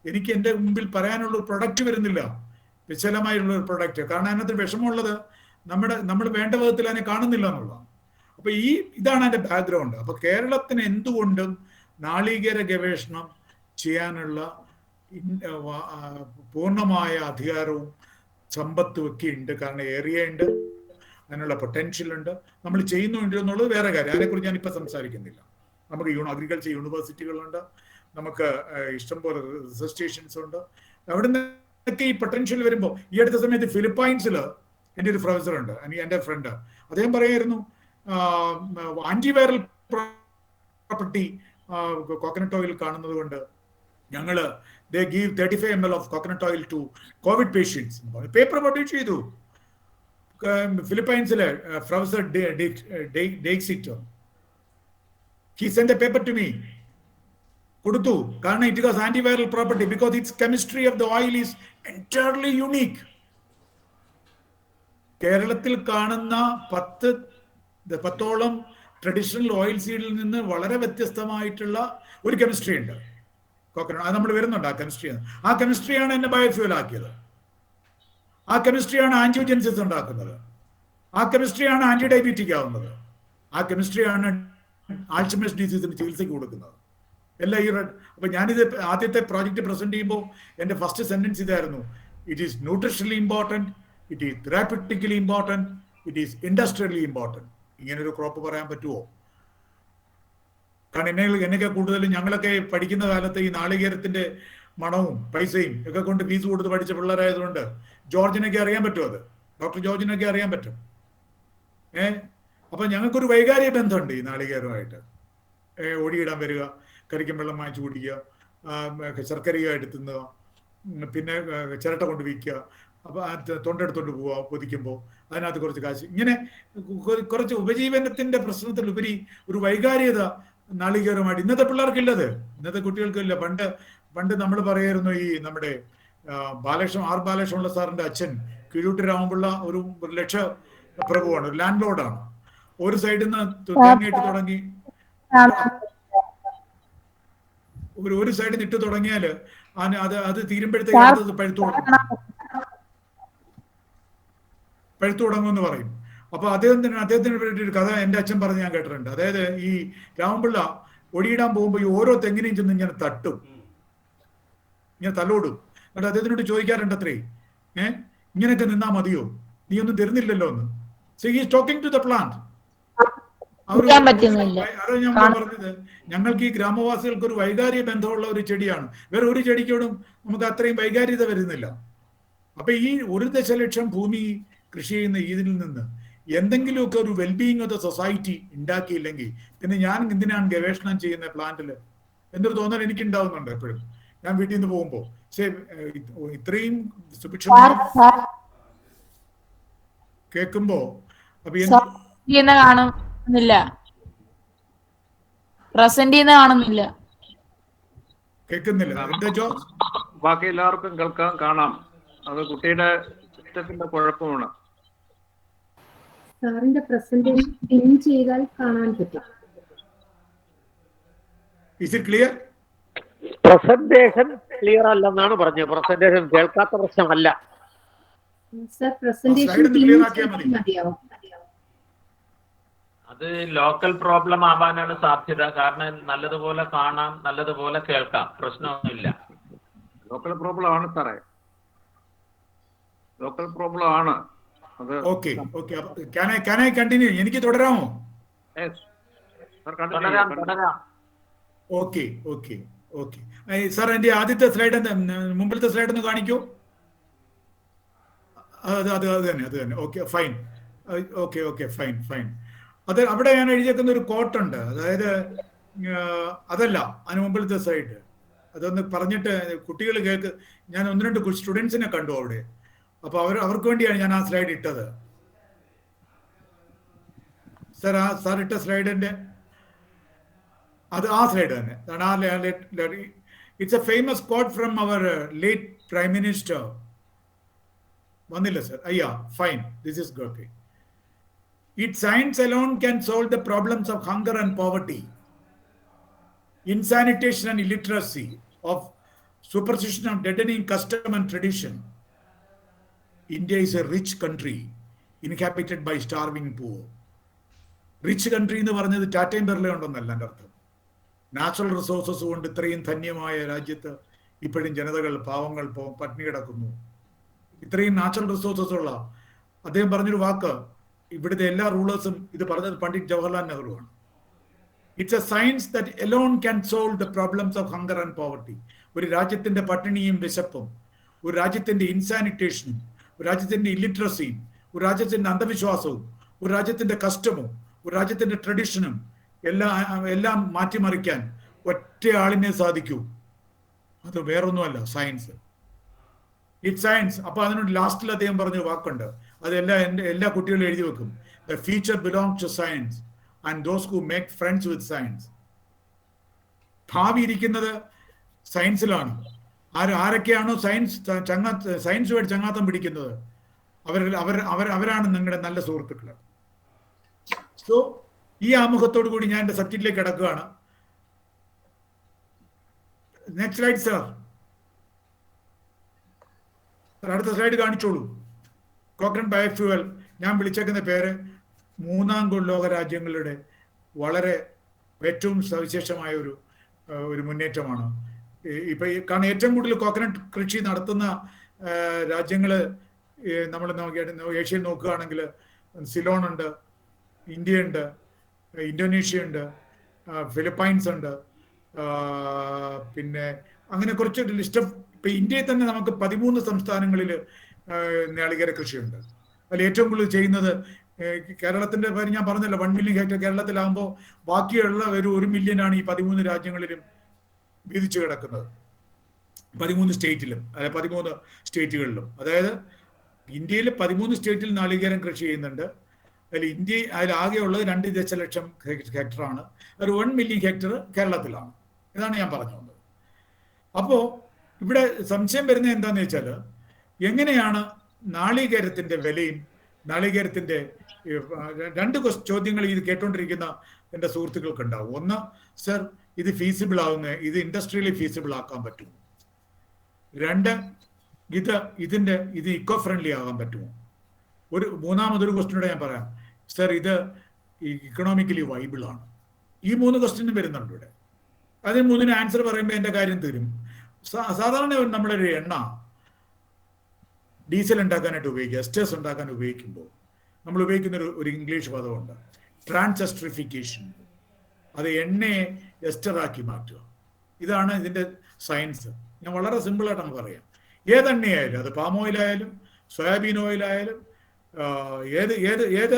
എനിക്ക് എൻ്റെ മുമ്പിൽ പറയാനുള്ള ഒരു പ്രൊഡക്റ്റ് വരുന്നില്ല, വിശാലമായുള്ള ഒരു പ്രൊഡക്റ്റ്. കാരണം അതിനകത്ത് വിഷമമുള്ളത് നമ്മൾ വേണ്ട വിധത്തിൽ അതിനെ കാണുന്നില്ല എന്നുള്ളതാണ്. അപ്പൊ ഇതാണ് അതിന്റെ ബാക്ക്ഗ്രൗണ്ട്. അപ്പൊ കേരളത്തിന് എന്തുകൊണ്ടും നാളികേര ഗവേഷണം ചെയ്യാനുള്ള പൂർണ്ണമായ അധികാരവും സമ്പത്തും ഒക്കെ ഉണ്ട്. കാരണം ഏരിയ ഉണ്ട്, അതിനുള്ള പൊട്ടൻഷ്യൽ ഉണ്ട്. നമ്മൾ ചെയ്യുന്നുണ്ട് എന്നുള്ളത് വേറെ കാര്യം, അതിനെക്കുറിച്ച് ഞാനിപ്പോൾ സംസാരിക്കുന്നില്ല. നമുക്ക് അഗ്രികൾച്ചർ യൂണിവേഴ്സിറ്റികളുണ്ട്, നമുക്ക് ഇഷ്ടംപോലെ റിസർച്ച് സ്റ്റേഷൻസ് ഉണ്ട്. അവിടെ നിന്നൊക്കെ ഈ പൊട്ടൻഷ്യൽ വരുമ്പോൾ, ഈ അടുത്ത സമയത്ത് ഫിലിപ്പൈൻസിൽ എൻ്റെ ഒരു പ്രൊഫസർ ഉണ്ട്, എൻ്റെ ഫ്രണ്ട്, അദ്ദേഹം പറയായിരുന്നു ആന്റിവൈറൽ പ്രോപ്പർട്ടി കോക്കനട്ട് ഓയിൽ കാണുന്നത് കൊണ്ട് ഞങ്ങള് they give 35 ml of coconut oil to COVID patients. Paper publish ചെയ്തു. ഫിലിപ്പൈൻസിലെ professor ഡേക്സിറ്റോ, he sent a paper to me, കൊടുത്തു. കാരണം it has antiviral property because its chemistry of the oil is entirely unique. കേരളത്തിൽ കാണുന്ന 10ഓളം traditional oil സീഡിൽ നിന്ന് വളരെ വ്യത്യസ്തമായിട്ടുള്ള ഒരു chemistry ഉണ്ട് കോക്കനട്ട്. അത് നമ്മൾ വരുന്നുണ്ട് ആ കെമിസ്ട്രിയാണ് എന്നെ ബയോഫ്യൂൽ ആക്കിയത്. ആ കെമിസ്ട്രിയാണ് ആൻജിയോജെൻസിസ് ഉണ്ടാക്കുന്നത്. ആ കെമിസ്ട്രിയാണ് ആന്റി ഡയബറ്റിക് ആവുന്നത്. ആ കെമിസ്ട്രിയാണ് ആൽഷിമേഴ്സ് ഡിസീസിന് ചികിത്സയ്ക്ക് കൊടുക്കുന്നത്. എല്ലാം ഈ അപ്പൊ ഞാനിത് ആദ്യത്തെ പ്രോജക്റ്റ് പ്രസന്റ് ചെയ്യുമ്പോൾ എൻ്റെ ഫസ്റ്റ് സെന്റൻസ് ഇതായിരുന്നു, it is nutritionally important, it is therapeutically important, it is industrially important. ഇങ്ങനൊരു ക്രോപ്പ് പറയാൻ പറ്റുമോ? കാരണം എന്നൊക്കെ കൂടുതലും ഞങ്ങളൊക്കെ പഠിക്കുന്ന കാലത്ത് ഈ നാളികേരത്തിന്റെ മണവും പൈസയും ഒക്കെ കൊണ്ട് ഫീസ് കൊടുത്ത് പഠിച്ച പിള്ളേരായതുകൊണ്ട് ജോർജിനൊക്കെ അറിയാൻ പറ്റും, അത് ഡോക്ടർ ജോർജിനൊക്കെ അറിയാൻ പറ്റും. അപ്പൊ ഞങ്ങൾക്കൊരു വൈകാരിക ബന്ധമുണ്ട് ഈ നാളികേരമായിട്ട്. ഓടിയിടാൻ വരിക, കരിക്കും വെള്ളം വാങ്ങിച്ചു കുടിക്കുക, ശർക്കരയായിട്ട് തിന്നുക, പിന്നെ ചിരട്ട കൊണ്ട് വിൽക്കുക, അപ്പൊ തൊണ്ടെടുത്തോണ്ട് പോവുക പൊതിക്കുമ്പോൾ അതിനകത്ത് കുറച്ച് കാശ്, ഇങ്ങനെ കുറച്ച് ഉപജീവനത്തിന്റെ പ്രശ്നത്തിലുപരി ഒരു വൈകാരികത നാളികേരമായിട്ട് ഇന്നത്തെ പിള്ളേർക്കില്ലത്, ഇന്നത്തെ കുട്ടികൾക്കില്ല. പണ്ട് നമ്മൾ പറയായിരുന്നു, ഈ നമ്മുടെ ആർ ബാലകൃഷ്ണപിള്ള സാറിന്റെ അച്ഛൻ കിഴൂട്ട് രാമപിള്ള ഒരു ലക്ഷപ്രഭുവാണ്, ഒരു ലാൻഡ് ലോർഡാണ്. ഒരു സൈഡിൽ നിന്ന് തേങ്ങയിട്ട് തുടങ്ങി ഒരു സൈഡിൽ ഇട്ട് തുടങ്ങിയാൽ അത് തീരുമ്പോഴത്തേക്ക് അടുത്തത് പഴുത്തു തുടങ്ങുമെന്ന് പറയും. അപ്പൊ അദ്ദേഹത്തിന് വേണ്ടി ഒരു കഥ എൻ്റെ അച്ഛൻ പറഞ്ഞ് ഞാൻ കേട്ടിട്ടുണ്ട്. അതായത് ഈ രാമപിള്ള ഒടിയിടാൻ പോകുമ്പോൾ ഈ ഓരോ തെങ്ങിനെയും ചെന്ന് ഇങ്ങനെ തട്ടും, ഇങ്ങനെ തലോടും. എന്നിട്ട് അദ്ദേഹത്തിനോട് ചോദിക്കാറുണ്ട് അത്രേ, ഇങ്ങനെയൊക്കെ നിന്നാ മതിയോ, നീ ഒന്നും തരുന്നില്ലല്ലോ എന്ന്. So he is talking to the plant. അതാണ് ഞാൻ പറഞ്ഞത്, ഞങ്ങൾക്ക് ഈ ഗ്രാമവാസികൾക്ക് ഒരു വൈകാരിക ബന്ധമുള്ള ഒരു ചെടിയാണ്. വേറെ ഒരു ചെടിക്കോടും നമുക്ക് അത്രയും വൈകാര്യത വരുന്നില്ല. അപ്പൊ ഈ 1 ദശലക്ഷം ഭൂമി കൃഷി ചെയ്യുന്ന ഇതിൽ നിന്ന് എന്തെങ്കിലുമൊക്കെ ഒരു വെൽബീയിങ് ഓഫ് ദ സൊസൈറ്റി ഉണ്ടാക്കിയില്ലെങ്കിൽ പിന്നെ ഞാൻ എന്തിനാണ് ഗവേഷണം ചെയ്യുന്ന പ്ലാന്റിൽ എന്നൊരു തോന്നൽ എനിക്ക് ഉണ്ടാവുന്നുണ്ട് എപ്പോഴും ഞാൻ വീട്ടിൽ നിന്ന് പോകുമ്പോ. പക്ഷേ ഇത്രയും സുഭിക്ഷമായി കേൾക്കുമ്പോ അപ്പൊ കേൾക്കുന്നില്ല. എന്താ ജോസ്? ബാക്കി എല്ലാവർക്കും കേൾക്കാം, കാണാം. അത് കുട്ടിയുടെ സിസ്റ്റത്തിന്റെ കുഴപ്പമാണ്. സാറിന്റെ പ്രസന്റേഷൻ പിൻ ചെയ്താൽ കാണാൻ പറ്റും. Is it clear? Presentation clear അല്ലെന്നാണ് പറഞ്ഞത്. പ്രസന്റേഷൻ കേൾക്കാത്ത പ്രശ്നമല്ല. സർ പ്രസന്റേഷൻ മതിയാവും. അത് ലോക്കൽ പ്രോബ്ലം ആവാനാണ് സാധ്യത. കാരണം നല്ലതുപോലെ കാണാം, നല്ലതുപോലെ കേൾക്കാം, പ്രശ്നമൊന്നുമില്ല. ലോക്കൽ പ്രോബ്ലം ആണ് സാറേ, ലോക്കൽ പ്രോബ്ലം ആണ് അത്. Okay, can I continue? എനിക്ക് തുടരാമോ? ഓക്കെ ഓക്കെ ഓക്കെ സാർ, എൻ്റെ ആദ്യത്തെ സ്ലൈഡ് മുമ്പിലത്തെ സ്ലൈഡ് ഒന്ന് കാണിക്കൂ. അത് തന്നെ. Okay fine. Okay fine. അത് അവിടെ ഞാൻ എഴുതിയേക്കുന്ന ഒരു കോട്ടുണ്ട്. അതായത് അതല്ല, അതിന് മുമ്പിലത്തെ സ്ലൈഡ് അതൊന്ന് പറഞ്ഞിട്ട് കുട്ടികൾ കേൾക്ക്. ഞാൻ 1-2 സ്റ്റുഡൻസിനെ കണ്ടു അവിടെ. അപ്പൊ അവർക്ക് വേണ്ടിയാണ് ഞാൻ ആ സ്ലൈഡ് ഇട്ടത്. സാർ ഇട്ട സ്ലൈഡിന്റെ ആ സ്ലൈഡ് തന്നെ. It's a famous quote from our late prime minister. വന്നില്ല sir? Fine, this is good. It science alone can solve the problems of hunger and poverty, insanitation and illiteracy, of superstition of deadening custom and tradition. India is a rich country inhabited by starving poor. Rich country എന്ന് പറഞ്ഞത് ടാറ്റയും ബിർളയും ഉണ്ടെന്നല്ല എൻ്റെ അർത്ഥം. Natural resources കൊണ്ട് ഇത്രയും ധന്യമായ രാജ്യത്ത് ഇപ്പോഴും ജനതകൾ, പാവങ്ങൾ പട്ടിണി കിടക്കുന്നു. ഇത്രയും നാച്ചുറൽ റിസോഴ്സസ് ഉള്ള അദ്ദേഹം പറഞ്ഞൊരു വാക്ക്, ഇവിടുത്തെ എല്ലാ റൂളേഴ്സും ഇത് പറഞ്ഞത് പണ്ഡിറ്റ് ജവഹർലാൽ നെഹ്റുവാണ്. It's a science that alone can solve the problems of hunger and poverty. ഒരു രാജ്യത്തിന്റെ പട്ടിണിയും വിശപ്പും, ഒരു രാജ്യത്തിന്റെ ഇൻസാനിറ്റേഷനും, ഒരു രാജ്യത്തിന്റെ ഇല്ലിറ്ററസിയും, ഒരു രാജ്യത്തിന്റെ അന്ധവിശ്വാസവും, ഒരു രാജ്യത്തിന്റെ കസ്റ്റമും, ഒരു രാജ്യത്തിന്റെ ട്രഡീഷനും എല്ലാം മാറ്റിമറിക്കാൻ ഒറ്റ ആളിനെ സാധിക്കൂ. അത് വേറൊന്നുമല്ല, സയൻസ്. It science. അപ്പൊ അതിനോട് ലാസ്റ്റിൽ അദ്ദേഹം പറഞ്ഞ വാക്കുണ്ട്, എല്ലാ കുട്ടികളും എഴുതി വെക്കും. The future belong two science and those who make friends with science. ഭാവി ഇരിക്കുന്നത് സയൻസിലാണ്. ആരൊക്കെയാണോ സയൻസുമായിട്ട് ചങ്ങാത്തം പിടിക്കുന്നത് അവരാണ് നിങ്ങളുടെ നല്ല സുഹൃത്തുക്കൾ. സോ ഈ ആമുഖത്തോടു കൂടി ഞാൻ എൻ്റെ സബ്ജക്റ്റിലേക്ക് കിടക്കുകയാണ്. Next slide sir. അടുത്ത സ്ലൈഡ് കാണിച്ചോളൂ. കോക്കനട്ട് ബയോഫ്യൂവൽ ഞാൻ വിളിച്ചേക്കുന്ന പേര് 3ാം ലോക രാജ്യങ്ങളുടെ വളരെ ഏറ്റവും സവിശേഷമായ ഒരു മുന്നേറ്റമാണ്. ഇപ്പൊ കാരണം ഏറ്റവും കൂടുതൽ കോക്കനട്ട് കൃഷി നടത്തുന്ന രാജ്യങ്ങൾ നമ്മൾ ഏഷ്യയിൽ നോക്കുകയാണെങ്കിൽ സിലോൺ ഉണ്ട്, ഇന്ത്യ ഉണ്ട്, ഇന്തോനേഷ്യ ഉണ്ട്, ഫിലിപ്പൈൻസ് ഉണ്ട്, പിന്നെ അങ്ങനെ കുറച്ച് ലിസ്റ്റ് ഓഫ്. ഇപ്പൊ ഇന്ത്യയിൽ തന്നെ നമുക്ക് 13 സംസ്ഥാനങ്ങളിൽ നാളികേര കൃഷിയുണ്ട്. അതിൽ ഏറ്റവും കൂടുതൽ ചെയ്യുന്നത് കേരളത്തിന്റെ പേര് ഞാൻ പറഞ്ഞല്ലോ, 1 മില്യൺ ഹെക്ടർ കേരളത്തിലാകുമ്പോൾ ബാക്കിയുള്ള ഒരു 1 മില്യനാണ് ഈ 13 രാജ്യങ്ങളിലും വീതിച്ചു കിടക്കുന്നത്. 13 സ്റ്റേറ്റിലും, അതായത് 13 സ്റ്റേറ്റുകളിലും. അതായത് ഇന്ത്യയിൽ 13 സ്റ്റേറ്റിൽ നാളികേരം കൃഷി ചെയ്യുന്നുണ്ട്. അതിലാകെ ഉള്ളത് 2 ദശലക്ഷം ഹെക്ടറാണ്. ഒരു 1 മില്യൺ ഹെക്ടർ കേരളത്തിലാണ്. ഇതാണ് ഞാൻ പറഞ്ഞു വന്നത്. അപ്പോൾ ഇവിടെ സംശയം വരുന്നത് എന്താണെന്ന് വെച്ചാൽ, എങ്ങനെയാണ് നാളികേരത്തിന്റെ വിലയും നാളികേരത്തിന്റെ 2 ചോദ്യങ്ങൾ ഇത് കേട്ടോണ്ടിരിക്കുന്ന എൻ്റെ സുഹൃത്തുക്കൾക്ക് ഉണ്ടാവും. ഒന്ന്, സർ ഇത് ഫീസിബിൾ ആവുന്ന, ഇത് ഇൻഡസ്ട്രിയലി ഫീസിബിൾ ആക്കാൻ പറ്റുമോ? 2, ഇത് ഇക്കോ ഫ്രണ്ട്ലി ആകാൻ പറ്റുമോ? മൂന്നാമതൊരു ക്വസ്റ്റ്യനോടെ ഞാൻ പറയാം, സർ ഇത് ഇക്കണോമിക്കലി വൈബിൾ ആണ്. ഈ 3 ക്വസ്റ്റ്യനും വരുന്നുണ്ട് ഇവിടെ. അതിന് 3 ആൻസർ പറയുമ്പോൾ എൻ്റെ കാര്യം തീരും. സാധാരണ നമ്മളൊരു എണ്ണ ഡീസൽ ഉണ്ടാക്കാനായിട്ട് ഉപയോഗിക്കുക, എസ്റ്റേഴ്സ് ഉണ്ടാക്കാൻ ഉപയോഗിക്കുമ്പോൾ നമ്മൾ ഉപയോഗിക്കുന്ന ഒരു ഇംഗ്ലീഷ് പദമുണ്ട്, ട്രാൻസെസ്ട്രിഫിക്കേഷൻ. അത് എണ്ണയെ എസ്റ്ററാക്കി മാറ്റുക. ഇതാണ് ഇതിൻ്റെ സയൻസ്. ഞാൻ വളരെ സിമ്പിളായിട്ടാണ് പറയാം. ഏതെണ്ണയായാലും, അത് പാം ഓയിലായാലും സോയാബീൻ ഓയിലായാലും ഏത്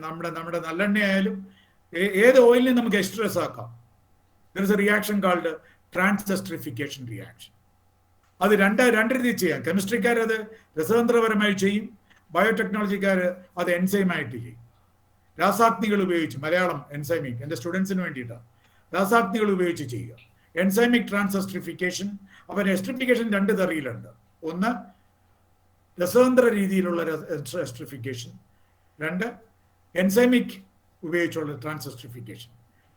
നമ്മുടെ നല്ലെണ്ണയായാലും ഏത് ഓയിലിനെ നമുക്ക് എസ്റ്ററസ് ആക്കാം. There is a reaction called transesterification reaction. അത് രണ്ട് രീതി ചെയ്യാം. കെമിസ്ട്രിക്കാർ അത് രസതന്ത്രപരമായി ചെയ്യും, ബയോടെക്നോളജിക്കാർ അത് എൻസൈമായിട്ട് ചെയ്യും. രാസാഗ്നികൾ ഉപയോഗിച്ച്, മലയാളം എൻസൈമിക്, എൻ്റെ സ്റ്റുഡൻസിന് വേണ്ടിയിട്ടാണ്, രാസാഗ്നികൾ ഉപയോഗിച്ച് ചെയ്യുക എൻസൈമിക് ട്രാൻസെസ്ട്രിഫിക്കേഷൻ. അപ്പോൾ എസ്ട്രിഫിക്കേഷൻ 2 തരത്തിലുണ്ട്. ഒന്ന് രസതന്ത്ര രീതിയിലുള്ള എസ്ട്രിഫിക്കേഷൻ, 2 എൻസൈമിക് ഉപയോഗിച്ചുള്ള ട്രാൻസെസ്ട്രിഫിക്കേഷൻ.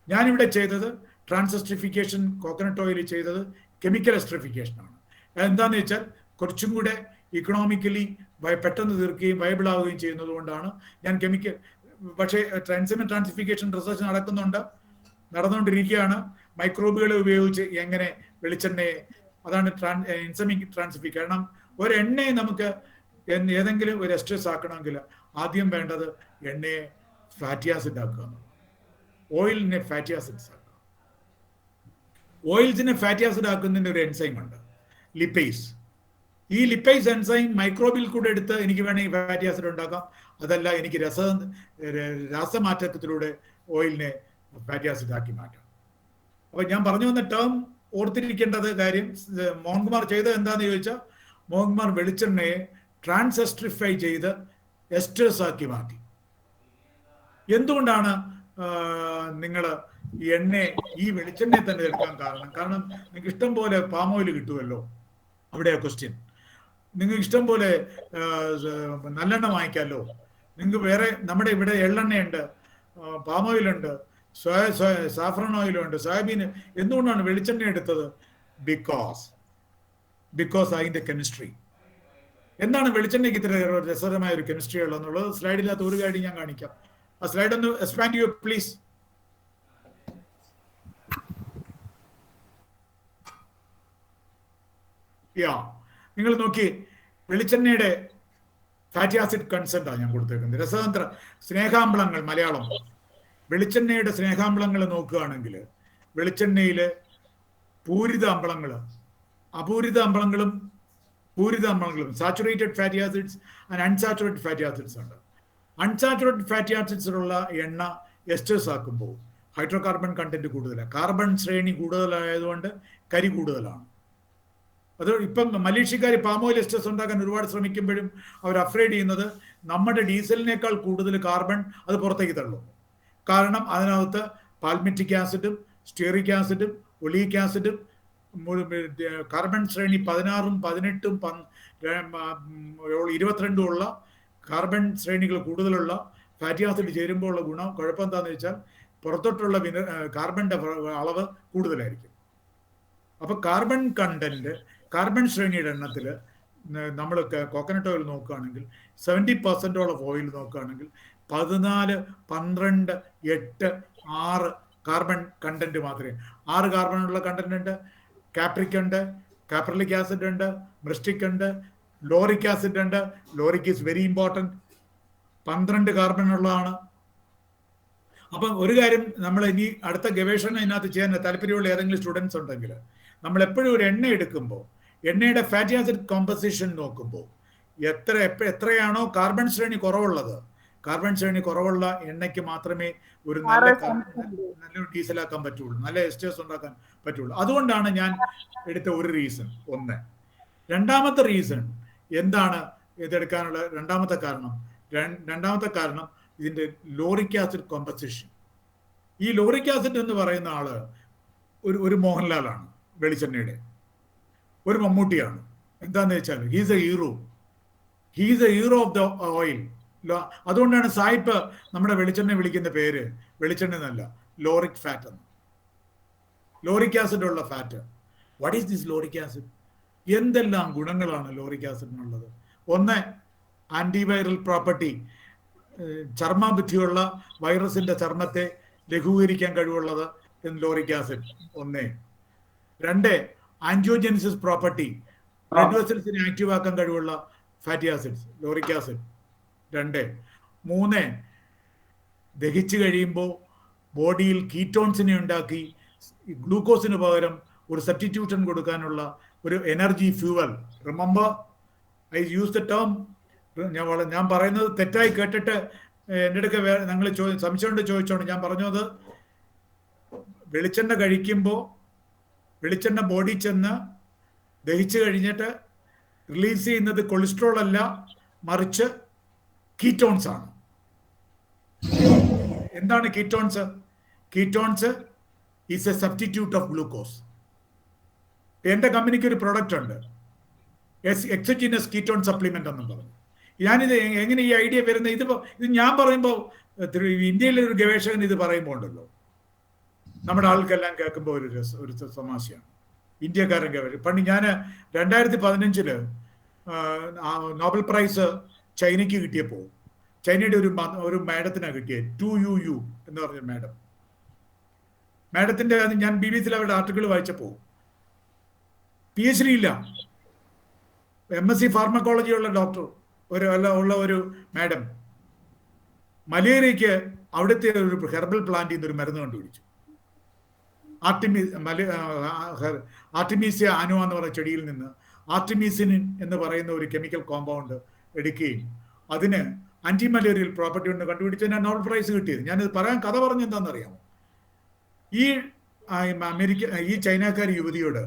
ഞാനിവിടെ ചെയ്തത് ട്രാൻസെസ്ട്രിഫിക്കേഷൻ, കോക്കനട്ട് ഓയിൽ ചെയ്തത് കെമിക്കൽ എസ്ട്രിഫിക്കേഷനാണ്. എന്താണെന്ന് വെച്ചാൽ കുറച്ചും കൂടെ ഇക്കണോമിക്കലി പെട്ടെന്ന് തീർക്കുകയും വയബിൾ ആവുകയും ചെയ്യുന്നത് കൊണ്ടാണ് ഞാൻ കെമിക്കൽ. പക്ഷേ എൻസൈമിക് ട്രാൻസിഫിക്കേഷൻ റിസർച്ച് നടന്നുകൊണ്ടിരിക്കുകയാണ്. മൈക്രോബുകളെ ഉപയോഗിച്ച് എങ്ങനെ വെളിച്ചെണ്ണയെ, അതാണ് എൻസൈമിക് ട്രാൻസിഫിക്കേഷൻ. കാരണം ഒരു എണ്ണയെ നമുക്ക് ഏതെങ്കിലും ഒരു എസ്റ്റേഴ്സ് ആക്കണമെങ്കിൽ ആദ്യം വേണ്ടത് എണ്ണയെ ഫാറ്റി ആസിഡ് ആക്കുക, ഓയിലിനെ ഫാറ്റി ആസിഡ്സ് ആക്കുക. ഓയിൽസിനെ ഫാറ്റി ആസിഡ് ആക്കുന്നതിന് ഒരു എൻസൈം ഉണ്ട്, ലിപ്പേസ്. ഈ ലിപ്പേസ് എൻസൈം മൈക്രോബിൽ കൂടെ എടുത്ത് എനിക്ക് വേണമെങ്കിൽ ഫാറ്റി ആസിഡ് ഉണ്ടാക്കാം. അതല്ല, എനിക്ക് രാസമാറ്റത്തിലൂടെ ഓയിലിനെ ഫാറ്റി ആസിഡ് ആക്കി മാറ്റാം. അപ്പൊ ഞാൻ പറഞ്ഞു വന്ന ടേം ഓർത്തിരിക്കേണ്ടത് കാര്യം, മോഹൻകുമാർ ചെയ്തത് എന്താന്ന് ചോദിച്ചാൽ, മോഹൻകുമാർ വെളിച്ചെണ്ണയെ ട്രാൻസെസ്ട്രിഫൈ ചെയ്ത് എസ്റ്റേഴ്സ് ആക്കി മാറ്റി. എന്തുകൊണ്ടാണ് നിങ്ങൾ ഈ ഈ വെളിച്ചെണ്ണയെ തന്നെ എടുക്കാൻ കാരണം നിങ്ങൾക്ക് ഇഷ്ടം പോലെ പാം ഓയിൽ കിട്ടുമല്ലോ. അവിടെയാ ക്വസ്റ്റ്യൻ. നിങ്ങൾക്ക് ഇഷ്ടം പോലെ നല്ലെണ്ണ വാങ്ങിക്കാമല്ലോ. നിങ്ങൾക്ക് വേറെ നമ്മുടെ ഇവിടെ എള്ളെണ്ണയുണ്ട്, പാം ഓയിലുണ്ട്, സാഫ്രൺ ഓയിലുണ്ട്, സോയാബീൻ. എന്തുകൊണ്ടാണ് വെളിച്ചെണ്ണ എടുത്തത്? ബിക്കോസ് അതിന്റെ കെമിസ്ട്രി. എന്താണ് വെളിച്ചെണ്ണയ്ക്ക് ഇത്ര രസകരമായ ഒരു കെമിസ്ട്രി ഉള്ളതെന്നുള്ളത് സ്ലൈഡില്ലാത്ത ഒരു കാര്യം ഞാൻ കാണിക്കാം. ആ സ്ലൈഡ് ഒന്ന് എക്സ്പാൻഡ് ചെയ്യൂ പ്ലീസ്. നിങ്ങൾ നോക്കി, വെളിച്ചെണ്ണയുടെ ഫാറ്റി ആസിഡ് കൺസെന്റ് ആണ് ഞാൻ കൊടുത്തേക്കുന്നത്. രസതന്ത്ര സ്നേഹാമ്ലങ്ങൾ, മലയാളം. വെളിച്ചെണ്ണയുടെ സ്നേഹാമ്ലങ്ങൾ നോക്കുകയാണെങ്കിൽ വെളിച്ചെണ്ണയില് പൂരിത അമ്ലങ്ങൾ, അപൂരിത അമ്ലങ്ങളും പൂരിത അമ്ലങ്ങളും, saturated fatty acids and unsaturated fatty acids ഉണ്ട്. അൺസാച്ചുറേറ്റഡ് ഫാറ്റി ആസിഡ്സിലുള്ള എണ്ണ എസ്റ്റേഴ്സ് ആക്കുമ്പോൾ ഹൈഡ്രോ കാർബൺ കണ്ടന്റ് കൂടുതലാണ്. കാർബൺ ശ്രേണി കൂടുതലായതുകൊണ്ട് കരി കൂടുതലാണ്. അത് ഇപ്പം മലേഷ്യക്കാർ പാം ഓയിൽ എസ്റ്റേഴ്സ് ഉണ്ടാക്കാൻ ഒരുപാട് ശ്രമിക്കുമ്പോഴും അവർ അഫ്രൈഡ് ചെയ്യുന്നത് നമ്മുടെ ഡീസലിനേക്കാൾ കൂടുതൽ കാർബൺ അത് പുറത്തേക്ക് തള്ളും. കാരണം അതിനകത്ത് പാൽമിറ്റിക് ആസിഡും സ്റ്റീറിക് ആസിഡും ഒലീക് ആസിഡും കാർബൺ ശ്രേണി 16ഉം 18ഉം 22ഉം ഉള്ള കാർബൺ ശ്രേണികൾ കൂടുതലുള്ള ഫാറ്റി ആസിഡ് ചേരുമ്പോൾ ഉള്ള കുഴപ്പം എന്താണെന്ന് വെച്ചാൽ പുറത്തോട്ടുള്ള കാർബണിന്റെ അളവ് കൂടുതലായിരിക്കും. അപ്പൊ കാർബൺ കണ്ടന്റ്, കാർബൺ ശ്രേണിയുടെ എണ്ണത്തിൽ നമ്മൾ കോക്കനട്ട് ഓയിൽ നോക്കുകയാണെങ്കിൽ 70% ഓയിൽ നോക്കുകയാണെങ്കിൽ 14, 12, 8, 6 കാർബൺ കണ്ടന്റ് മാത്രമേ. 6 കാർബണുള്ള കണ്ടന്റ് ഉണ്ട്. കാപ്രിക് ഉണ്ട്, കാപ്രലിക് ആസിഡ് ഉണ്ട്, മിസ്റ്റിക് ഉണ്ട്, ലോറിക് ആസിഡ് ഉണ്ട്. Lauric is very important. 12 carbon ഉള്ളതാണ്. അപ്പം ഒരു കാര്യം, നമ്മൾ ഇനി അടുത്ത ഗവേഷണം ഇതിനകത്ത് ചെയ്യാൻ താല്പര്യമുള്ള ഏതെങ്കിലും സ്റ്റുഡൻസ് ഉണ്ടെങ്കിൽ, നമ്മൾ എപ്പോഴും ഒരു എണ്ണ എടുക്കുമ്പോൾ എണ്ണയുടെ ഫാറ്റി ആസിഡ് കോമ്പസിഷൻ നോക്കുമ്പോൾ എത്രയാണോ കാർബൺ ശ്രേണി കുറവുള്ളത്, കാർബൺ ശ്രേണി കുറവുള്ള എണ്ണയ്ക്ക് മാത്രമേ ഒരു നല്ലൊരു ഡീസലാക്കാൻ പറ്റുള്ളൂ, നല്ല എസ്റ്റേഴ്സ് ഉണ്ടാക്കാൻ പറ്റുള്ളൂ. അതുകൊണ്ടാണ് ഞാൻ എടുത്ത ഒരു റീസൺ. ഒന്ന്. രണ്ടാമത്തെ റീസൺ എന്താണ് ഇതെടുക്കാനുള്ള രണ്ടാമത്തെ കാരണം ഇതിന്റെ ലോറിക് ആസിഡ് കോമ്പസിഷൻ. ഈ ലോറിക് ആസിഡ് എന്ന് പറയുന്ന ആള് ഒരു മോഹൻലാലാണ്, വെളിച്ചെണ്ണയുടെ ഒരു മമ്മൂട്ടിയാണ്. എന്താന്ന് വെച്ചാൽ he's A hero of the oil. അതുകൊണ്ടാണ് സായിപ്പ് നമ്മുടെ വെളിച്ചെണ്ണ വിളിക്കുന്ന പേര് വെളിച്ചെണ്ണ എന്നല്ല, ലോറിക് ഫാറ്റ് എന്ന്. ലോറിക് ആസിഡ് ഉള്ള fat. What is this lauric acid? എന്തെല്ലാം ഗുണങ്ങളാണ് ലോറിക് ആസിഡിനുള്ളത്? ഒന്ന്, ആന്റിവൈറൽ പ്രോപ്പർട്ടി, ചർമ്മബുദ്ധിയുള്ള വൈറസിന്റെ ചർമ്മത്തെ ലഘൂകരിക്കാൻ കഴിവുള്ളത് ലോറിക് ആസിഡ് ഒന്ന്. രണ്ട്, ആൻജിയോജെനിസിസ് പ്രോപ്പർട്ടി, ബ്ലഡ് വെസൽസിനെ ആക്റ്റീവ് ആക്കാൻ കഴിവുള്ള ഫാറ്റി ആസിഡ്സ്, ലോറിക് ആസിഡ് രണ്ട്. മൂന്ന്, ദഹിച്ചു കഴിയുമ്പോൾ ബോഡിയിൽ കീറ്റോൺസിനെ ഉണ്ടാക്കി ഗ്ലൂക്കോസിന് പകരം ഒരു സബ്സ്റ്റിറ്റ്യൂഷൻ കൊടുക്കാനുള്ള ഒരു energy fuel. Remember, I use the term, ഞാൻ പറയുന്നത് തെറ്റായി കേട്ടിട്ട് എൻ്റെ അടുക്ക നിങ്ങൾ സംശയം കൊണ്ട് ചോദിച്ചോണ്ട് ഞാൻ പറഞ്ഞത്, വെളിച്ചെണ്ണ കഴിക്കുമ്പോൾ വെളിച്ചെണ്ണ ബോഡി ചെന്ന് ദഹിച്ചു കഴിഞ്ഞിട്ട് റിലീസ് ചെയ്യുന്നത് കൊളസ്ട്രോൾ അല്ല, മറിച്ച് കീറ്റോൺസ് ആണ്. എന്താണ് ketones? Ketones is a substitute of glucose. എൻ്റെ കമ്പനിക്ക് ഒരു പ്രൊഡക്റ്റ് ഉണ്ട്, എക്സോജിനസ് കീറ്റോൺ സപ്ലിമെന്റ് എന്നും പറഞ്ഞു. ഞാനിത് എങ്ങനെ ഈ ഐഡിയ വരുന്നത്? ഇത് ഞാൻ പറയുമ്പോൾ ഇന്ത്യയിലെ ഒരു ഗവേഷകൻ ഇത് പറയുമ്പോൾ ഉണ്ടല്ലോ, നമ്മുടെ ആൾക്കെല്ലാം കേൾക്കുമ്പോൾ ഒരു തമാശയാണ്. ഇന്ത്യക്കാരൻ ഗവേഷകൻ. പണ്ട് ഞാൻ 2015 നോബൽ പ്രൈസ് ചൈനയ്ക്ക് കിട്ടിയപ്പോൾ, ചൈനയുടെ ഒരു മാഡത്തിനാണ് കിട്ടിയത്, 2UU എന്ന് പറഞ്ഞ മാഡത്തിന്റെ ഞാൻ BBC അവരുടെ ആർട്ടിക്കിൾ വായിച്ചപ്പോൾ PhD ഇല്ല, MSc ഫാർമക്കോളജി ഉള്ള ഡോക്ടർ ഉള്ള ഒരു മാഡം മലേറിയയ്ക്ക് അവിടുത്തെ ഒരു ഹെർബൽ പ്ലാന്റിൽ നിന്ന് ഒരു മരുന്ന് കണ്ടുപിടിച്ചു. ആർട്ടിമീസിയ ആനുവ എന്ന് പറയുന്ന ചെടിയിൽ നിന്ന് ആർട്ടിമീസിനിൻ എന്ന് പറയുന്ന ഒരു കെമിക്കൽ കോമ്പൗണ്ട് എടുക്കുകയും അതിന് ആന്റി മലേറിയൽ പ്രോപ്പർട്ടി കൊണ്ട് കണ്ടുപിടിച്ചതിന് നോബൽ പ്രൈസ് കിട്ടിയത്. ഞാനിത് കഥ പറഞ്ഞ എന്താണെന്നറിയാമോ? ഈ ചൈനക്കാരി യുവതിയോട്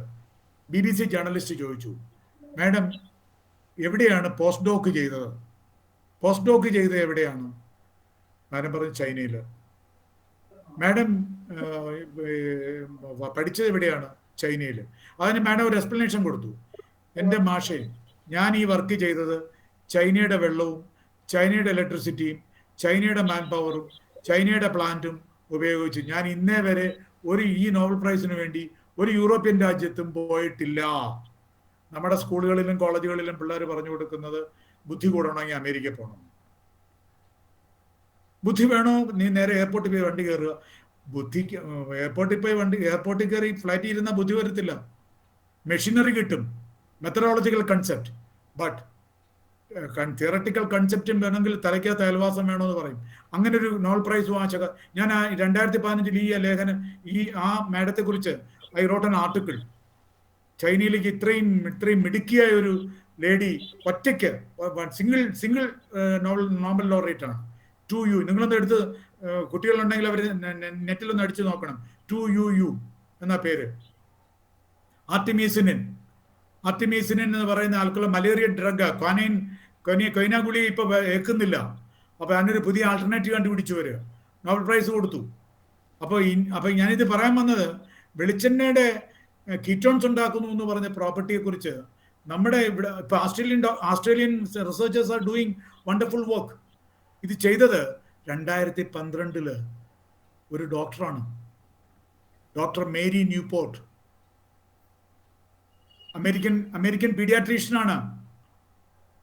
BBC ജേർണലിസ്റ്റ് ചോദിച്ചു, മാഡം എവിടെയാണ് പോസ്റ്റ് ഡോക്ക് ചെയ്തത്? പോസ്റ്റ് ഡോക്ക് ചെയ്തത് എവിടെയാണ്? മാഡം പറഞ്ഞു ചൈനയിൽ. മാഡം പഠിച്ചത് എവിടെയാണ്? ചൈനയിൽ. അതിന് മാഡം ഒരു എക്സ്പ്ലനേഷൻ കൊടുത്തു. എൻ്റെ മാഷേ, ഞാൻ ഈ വർക്ക് ചെയ്തത് ചൈനയുടെ വെള്ളവും ചൈനയുടെ ഇലക്ട്രിസിറ്റിയും ചൈനയുടെ മാൻ പവറും ചൈനയുടെ പ്ലാന്റും ഉപയോഗിച്ച് ഞാൻ ഇന്നേ വരെ ഈ നോബൽ പ്രൈസിന് വേണ്ടി ഒരു യൂറോപ്യൻ രാജ്യത്തും പോയിട്ടില്ല. നമ്മുടെ സ്കൂളുകളിലും കോളേജുകളിലും പിള്ളേർ പറഞ്ഞു കൊടുക്കുന്നത് ബുദ്ധി കൂടണമെങ്കിൽ അമേരിക്ക പോകണം. ബുദ്ധി വേണോ? നീ നേരെ എയർപോർട്ടിൽ പോയി വണ്ടി കയറുക. എയർപോർട്ടിൽ കയറി ഫ്ലൈറ്റിൽ ഇരുന്നാൽ ബുദ്ധി വരത്തില്ല. മെഷീനറി കിട്ടും, മെത്തഡോളജിക്കൽ കൺസെപ്റ്റ്, ബട്ട് തിയറട്ടിക്കൽ കൺസെപ്റ്റും വേണമെങ്കിൽ തലയ്ക്കകത്ത് അയൽവാസം വേണമെന്ന് പറയും. അങ്ങനെ ഒരു നോബൽ പ്രൈസ് വാങ്ങിച്ച ഞാൻ 2015 ഈ ലേഖനം ആ മാഡത്തെ കുറിച്ച് ഐ റോട്ട് ആൻ ആർട്ടിക്കിൾ. ചൈനയിലേക്ക് ഇത്രയും മിടുക്കിയായ ഒരു ലേഡി ഒറ്റയ്ക്ക് സിംഗിൾ നോബൽ ലോറേറ്റ് ആണ്. 2U. നിങ്ങളൊന്ന് എടുത്ത് കുട്ടികളുണ്ടെങ്കിൽ അവർ നെറ്റിലൊന്ന് അടിച്ചു നോക്കണം. 2UU എന്ന പേര്. ആർട്ടിമീസിനിൻ എന്ന് പറയുന്ന ആൾക്കുള്ള മലേറിയ ഡ്രഗ് കൊയ്ന ഗുളി ഇപ്പൊ ഏക്കുന്നില്ല. അപ്പൊ അതിനൊരു പുതിയ ആൾട്ടർനേറ്റീവ് കണ്ടുപിടിച്ചു വരിക, നോബൽ പ്രൈസ് കൊടുത്തു. അപ്പൊ ഞാനിത് പറയാൻ വന്നത്, വെളിച്ചെണ്ണയുടെ കീറ്റോൺസ് ഉണ്ടാക്കുന്നു എന്ന് പറഞ്ഞ പ്രോപ്പർട്ടിയെ കുറിച്ച് നമ്മുടെ ഇവിടെ ഇപ്പൊ Australian researchers are doing wonderful work. ഇത് ചെയ്തത് 2012 ഒരു ഡോക്ടറാണ്, ഡോക്ടർ മേരി ന്യൂപോർട്ട്. അമേരിക്കൻ പീഡിയാട്രീഷ്യനാണ്.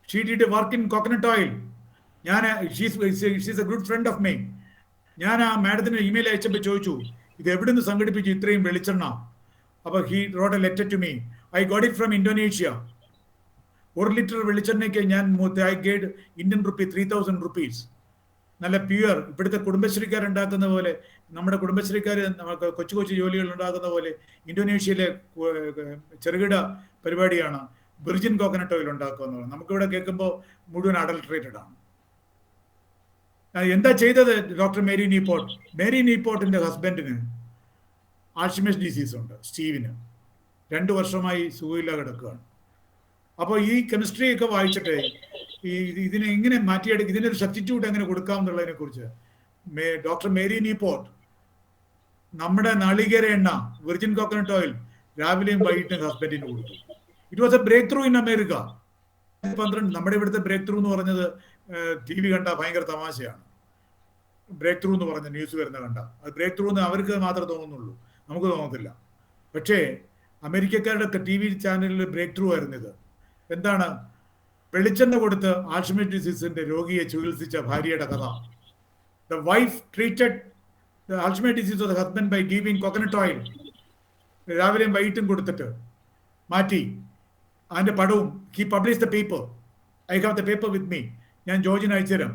She did work in coconut oil. She's a good friend of me. ഞാൻ ആ മാഡത്തിന് ഇമെയിൽ അയച്ചപ്പോൾ ചോദിച്ചു, ഇത് എവിടെ നിന്ന് സംഘടിപ്പിച്ചു ഇത്രയും വെളിച്ചെണ്ണ? അപ്പോൾ he wrote a letter to me. I got it from Indonesia. 1 litre വെളിച്ചെണ്ണയ്ക്ക് ഞാൻ I gave Indian rupee 3000 rupees. നല്ല പ്യുവർ, ഇവിടുത്തെ കുടുംബശ്രീക്കാരുണ്ടാക്കുന്ന പോലെ, നമ്മുടെ കുടുംബശ്രീക്കാർ നമുക്ക് കൊച്ചു ജോലികൾ ഉണ്ടാക്കുന്ന പോലെ ഇന്തോനേഷ്യയിലെ ചെറുകിട പരിപാടിയാണ് വിർജിൻ കോക്കനട്ട് ഓയിൽ ഉണ്ടാക്കുക എന്നുള്ളത്. നമുക്കിവിടെ കേൾക്കുമ്പോൾ മുഴുവൻ അഡൾട്രേറ്റഡ് ആണ്. എന്താ ചെയ്തത് ഡോക്ടർ മേരി നീപ്പോർട്ടിന്റെ ഹസ്ബൻഡിന് ആൽഷിമേഴ്സ് ഡിസീസ് ഉണ്ട്, സ്റ്റീവിന്. 2 വർഷമായി സുഖമില്ല കിടക്കുകയാണ്. അപ്പോൾ ഈ കെമിസ്ട്രി ഒക്കെ വായിച്ചിട്ട് ഇതിനെ എങ്ങനെ മാറ്റിയെടുക്കും, ഇതിനൊരു സബ്സ്റ്റിറ്റ്യൂട്ട് എങ്ങനെ കൊടുക്കാം എന്നുള്ളതിനെ കുറിച്ച് ഡോക്ടർ മേരി നീപ്പോർട്ട് നമ്മുടെ നാളികേര എണ്ണ, വിർജിൻ കോക്കനട്ട് ഓയിൽ രാവിലെയും വൈകിട്ടും ഹസ്ബൻഡിന് കൊടുത്തു. It was a breakthrough in America. 12 നമ്മുടെ ഇവിടുത്തെ ബ്രേക്ക് ത്രൂ എന്ന് പറഞ്ഞത് TV കണ്ട ഭയങ്കര തമാശയാണ്. ബ്രേക്ക് ത്രൂ എന്ന് പറഞ്ഞ ന്യൂസ് വരുന്ന കണ്ട അത് ബ്രേക്ക് ത്രൂ എന്ന് അവർക്ക് മാത്രമേ തോന്നുന്നുള്ളൂ, നമുക്ക് തോന്നത്തില്ല. പക്ഷേ അമേരിക്കക്കാരുടെ ടി വി ചാനലിൽ ബ്രേക്ക് ത്രൂ ആയിരുന്നു ഇത്. എന്താണ്? വെളിച്ചെണ്ണ കൊടുത്ത് ആൽഷിമേഴ്സ് ഡിസീസിന്റെ രോഗിയെ ചികിത്സിച്ച ഭാര്യയുടെ കഥ. The wife treated the Alzheimer's disease of the husband by giving coconut oil. രാവിലെയും വൈകിട്ടും കൊടുത്തിട്ട് മാറ്റി. അതിൻ്റെ പടവും he publish the paper. I have the paper with me. ഞാൻ ജോർജിന് അയച്ചുതരാം.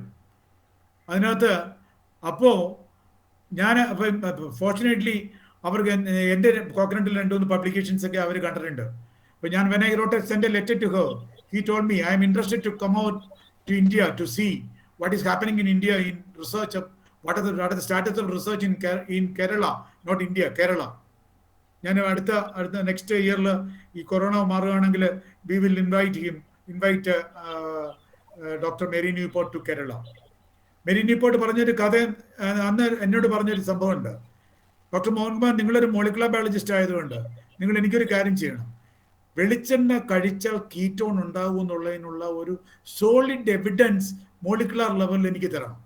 അതിനകത്ത് അപ്പോൾ ഞാൻ ഫോർച്ചുനേറ്റ്ലി അവർക്ക് എൻ്റെ കോക്കനട്ടിൽ 2-3 പബ്ലിക്കേഷൻസ് ഒക്കെ അവർ കണ്ടിട്ടുണ്ട്. അപ്പോൾ ഞാൻ when I wrote a send a letter to her, he told me I am interested to come out to India to see what is happening in India in research of what are the status of research in Kerala, not India, Kerala. ഞാൻ അടുത്ത next ഇയറിൽ ഈ corona മാറുകയാണെങ്കിൽ we will invite doctor Mary Newport to Kerala. Mary Newport പറഞ്ഞൊരു കഥ അന്ന് എന്നോട് പറഞ്ഞൊരു സംഭവമുണ്ട്. ഡോക്ടർ മോഹൻകുമാർ, നിങ്ങളൊരു മോളിക്കുലർ ബയോളജിസ്റ്റ് ആയതുകൊണ്ട് നിങ്ങൾ എനിക്കൊരു കാര്യം ചെയ്യണം. വെളിച്ചെണ്ണ കഴിച്ചാൽ കീറ്റോൺ ഉണ്ടാകും എന്നുള്ളതിനുള്ള ഒരു സോളിഡ് എവിഡൻസ് മോളിക്കുലർ ലെവലിൽ എനിക്ക് തരണം.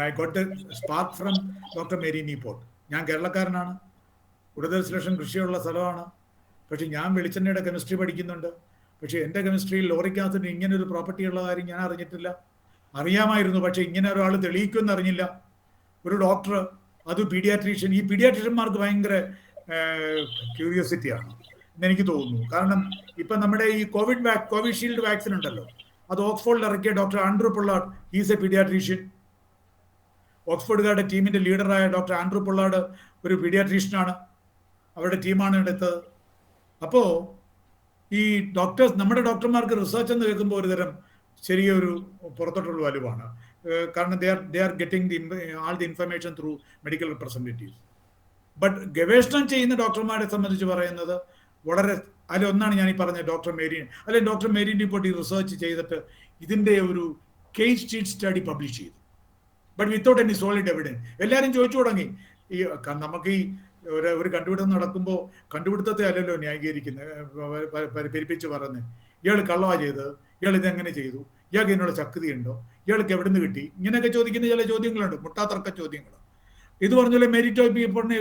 I got the spark from doctor Mary Newport. ഞാൻ കേരളക്കാരനാണ്, 1 ലക്ഷം കൃഷിയുള്ള സ്ഥലമാണ്. പക്ഷെ ഞാൻ വെളിച്ചെണ്ണയുടെ കെമിസ്ട്രി പഠിക്കുന്നുണ്ട്. പക്ഷേ എൻ്റെ കെമിസ്ട്രിയിൽ ലോറിക് ആസിഡിന് ഇങ്ങനെ ഒരു പ്രോപ്പർട്ടി ഉള്ള കാര്യം ഞാൻ അറിഞ്ഞിട്ടില്ല. അറിയാമായിരുന്നു, പക്ഷേ ഇങ്ങനെ ഒരാൾ തെളിയിക്കുമെന്ന് അറിഞ്ഞില്ല. ഒരു ഡോക്ടർ, അത് പീഡിയാട്രീഷ്യൻ. ഈ പീഡിയാട്രീഷ്യന്മാർക്ക് ഭയങ്കര ക്യൂരിയോസിറ്റിയാണ് എന്നെനിക്ക് തോന്നുന്നു. കാരണം ഇപ്പം നമ്മുടെ ഈ കോവിഷീൽഡ് വാക്സിൻ ഉണ്ടല്ലോ, അത് ഓക്സ്ഫോർഡിൽ ഇറക്കിയ doctor Andrew Pollard, he's a paediatrician. ഓക്സ്ഫോർഡുകാരുടെ ടീമിൻ്റെ ലീഡറായ ഡോക്ടർ ആൻഡ്രൂ പൊള്ളാർഡ് ഒരു പീഡിയാട്രീഷ്യനാണ്. അവരുടെ ടീമാണ് എടുത്തത്. അപ്പോൾ ഈ ഡോക്ടേഴ്സ്, നമ്മുടെ ഡോക്ടർമാർക്ക് റിസർച്ച് എന്ന് കേൾക്കുമ്പോൾ ഒരുതരം ചെറിയൊരു പുറത്തോട്ടുള്ള വലുവാണ്. കാരണം they are getting all the information through medical representatives. But ഗവേഷണം ചെയ്യുന്ന ഡോക്ടർമാരെ സംബന്ധിച്ച് പറയുന്നത് വളരെ അതിലൊന്നാണ് ഞാൻ ഈ പറഞ്ഞ ഡോക്ടർ മേരി, അല്ലെങ്കിൽ ഡോക്ടർ മേരി ന്യൂപോർട്ട് ഈ റിസർച്ച് ചെയ്തിട്ട് ഇതിൻ്റെ ഒരു കേസ് ഷീറ്റ് സ്റ്റഡി പബ്ലിഷ് ചെയ്തു. But without any solid evidence. എല്ലാവരും ചോദിച്ചു തുടങ്ങി, ഈ നമുക്ക് ഈ ഒരു കണ്ടുപിടുത്തം നടക്കുമ്പോൾ കണ്ടുപിടുത്തത്തെ അല്ലല്ലോ ന്യായീകരിക്കുന്നത്, പെരുപ്പിച്ച് പറയുന്നത്. ഇയാൾ കള്ളവാ ചെയ്തത്, ഇയാൾ ഇതെങ്ങനെ ചെയ്തു, ഇയാൾക്ക് ഇതിനുള്ള ശക്തി ഉണ്ടോ, ഇയാൾക്ക് എവിടെ നിന്ന് കിട്ടി, ഇങ്ങനെയൊക്കെ ചോദിക്കുന്ന ചില ചോദ്യങ്ങളുണ്ട്, മുട്ടാത്തർക്ക ചോദ്യങ്ങൾ. ഇത് പറഞ്ഞ മെരിറ്റോപ്പിനെ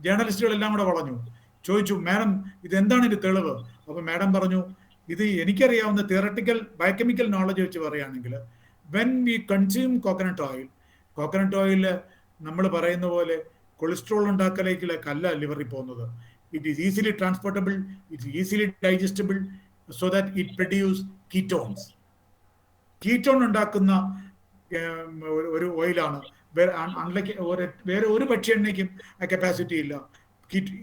ജേർണലിസ്റ്റുകളെല്ലാം കൂടെ ചോദിച്ചു, മാഡം ഇതെന്താണ് ഇതിൻ്റെ തെളിവ്? അപ്പോൾ മാഡം പറഞ്ഞു, ഇത് എനിക്കറിയാവുന്ന തിയറട്ടിക്കൽ ബയോകെമിക്കൽ നോളജ് വെച്ച് പറയുകയാണെങ്കിൽ when we consume coconut oil നമ്മൾ പറയുന്ന പോലെ കൊളസ്ട്രോൾ ഉണ്ടാക്കലേക്കല്ല ലിവറിൽ പോകുന്നത്. It is easily transportable, it easily digestible, so that it produce ketones. Ketone ഉണ്ടാക്കുന്ന ഒരു ഓയിലാണ്. വേറെ ഒരു ഭക്ഷ്യ എണ്ണയ്ക്കും ആ കപ്പാസിറ്റി ഇല്ല.